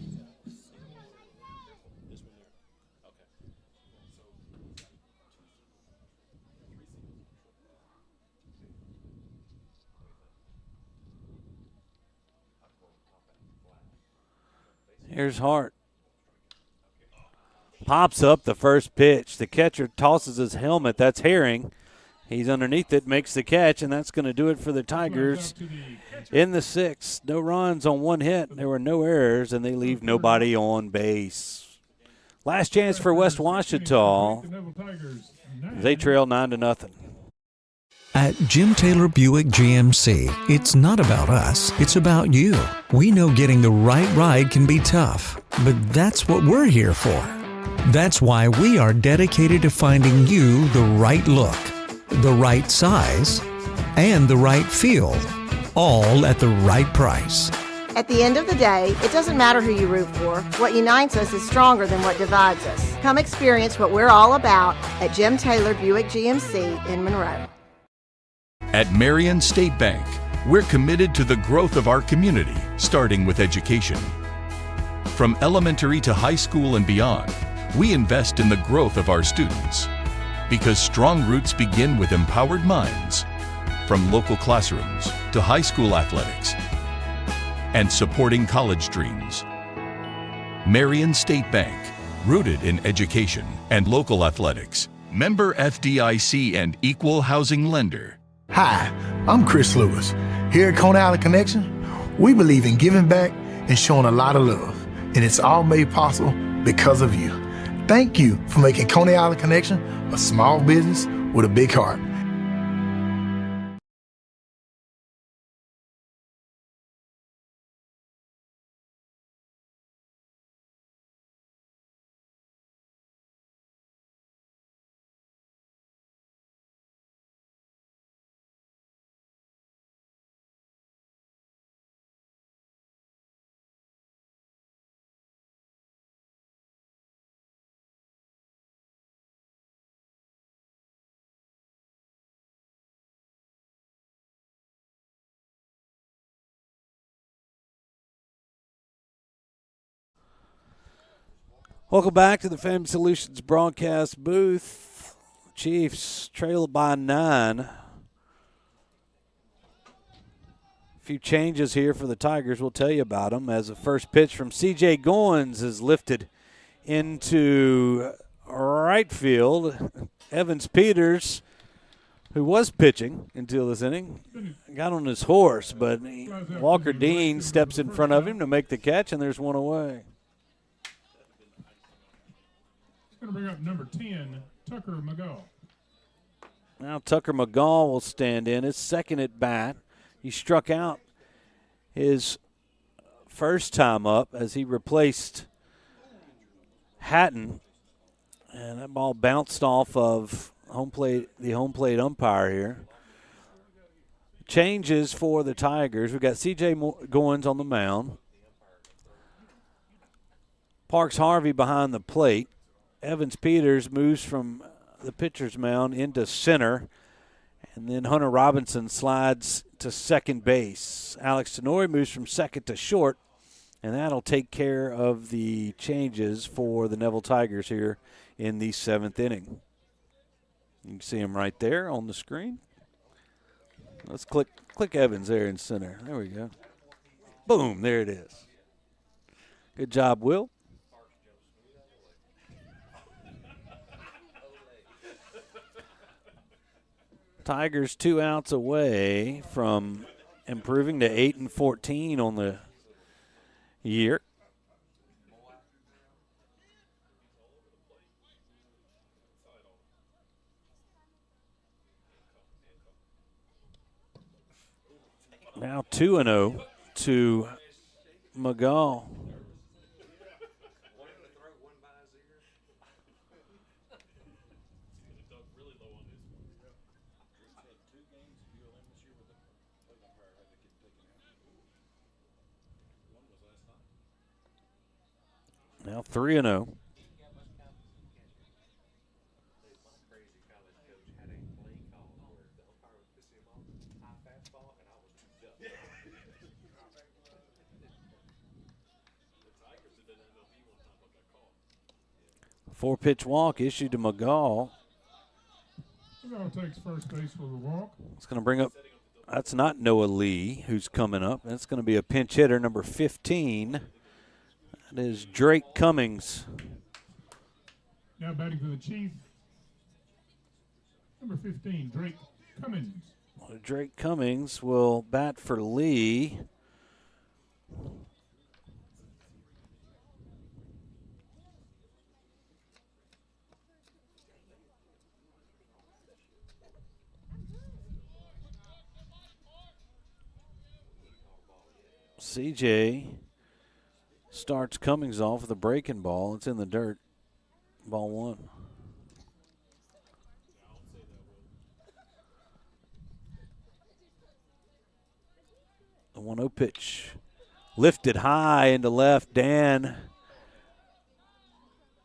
Here's Hart. Pops up the first pitch. The catcher tosses his helmet. That's Herring. He's underneath it, makes the catch, and that's going to do it for the Tigers in the 6th. No runs on 1 hit. There were no errors, and they leave nobody on base. Last chance for West Ouachita. They trail 9-0. At Jim Taylor Buick GMC, it's not about us, it's about you. We know getting the right ride can be tough, but that's what we're here for. That's why we are dedicated to finding you the right look, the right size, and the right feel, all at the right price. At the end of the day, it doesn't matter who you root for. What unites us is stronger than what divides us. Come experience what we're all about at Jim Taylor Buick GMC in Monroe. At Marion State Bank, we're committed to the growth of our community, starting with education. From elementary to high school and beyond, we invest in the growth of our students. Because strong roots begin with empowered minds, from local classrooms to high school athletics, and supporting college dreams. Marion State Bank, rooted in education and local athletics. Member FDIC and equal housing lender. Hi, I'm Chris Lewis. Here at Coney Island Connection, we believe in giving back and showing a lot of love, and it's all made possible because of you. Thank you for making Coney Island Connection a small business with a big heart. Welcome back to the Family Solutions broadcast booth. Chiefs trail by 9. A few changes here for the Tigers. We'll tell you about them as the first pitch from C.J. Goins is lifted into right field. Evans Peters, who was pitching until this inning, got on his horse, but Walker Dean steps in front of him to make the catch, and there's one away. Going to bring up number 10, Tucker McGaw. Now Tucker McGaw will stand in his second at bat. He struck out his first time up as he replaced Hatton, and that ball bounced off of the home plate umpire here. Changes for the Tigers. We've got C.J. Goins on the mound. Parks Harvey behind the plate. Evans Peters moves from the pitcher's mound into center, and then Hunter Robinson slides to second base. Alex Tenori moves from second to short, and that'll take care of the changes for the Neville Tigers here in the 7th inning. You can see him right there on the screen. Let's click Evans there in center. There we go. Boom, there it is. Good job, Will. Tigers 2 outs away from improving to 8-14 on the year. Now 2-0 to McGaw. Now 3-0. Four-pitch walk issued to McGaw. McGaw takes first base for the walk. It's going to bring up, that's not Noah Lee who's coming up. That's going to be a pinch hitter, number 15. That is Drake Cummings. Now batting for the Chiefs, number 15, Drake Cummings. Drake Cummings will bat for Lee. CJ starts Cummings off with a breaking ball. It's in the dirt. Ball 1. The 1-0 pitch. Lifted high into left. Dan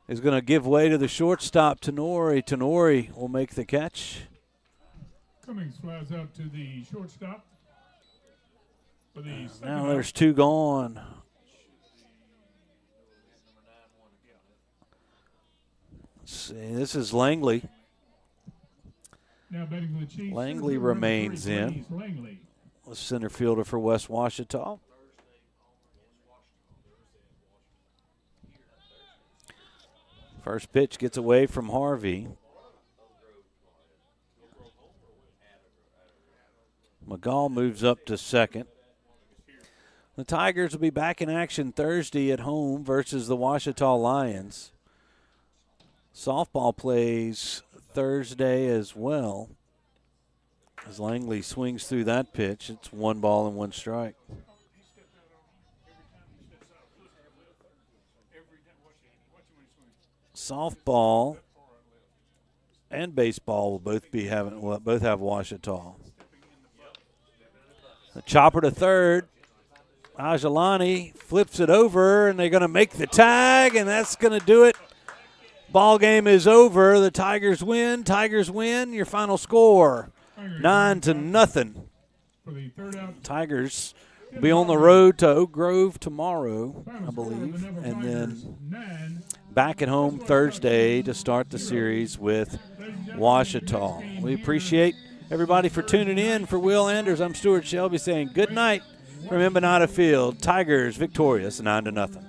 is going to give way to the shortstop, Tenori. Tenori will make the catch. Cummings flies out to the shortstop. Now there's 2 gone. Let's see, this is Langley. Now batting for the Chiefs, Langley remains 3, in. Langley. The center fielder for West Ouachita. First pitch gets away from Harvey. McGaw moves up to second. The Tigers will be back in action Thursday at home versus the Ouachita Lions. Softball plays Thursday as well. As Langley swings through that pitch, it's 1 ball and 1 strike. Softball and baseball will both have Ouachita. A chopper to third. Ajalani flips it over, and they're going to make the tag, and that's going to do it. Ball game is over. The Tigers win. Tigers win. Your final score, 9-0. For the third out. Tigers We'll be on the road to Oak Grove tomorrow, I believe, and then back at home Thursday to start the series with Ouachita. We appreciate everybody for tuning in. For Will Anders, I'm Stewart Shelby saying good night from Embanato Field. Tigers victorious 9-0.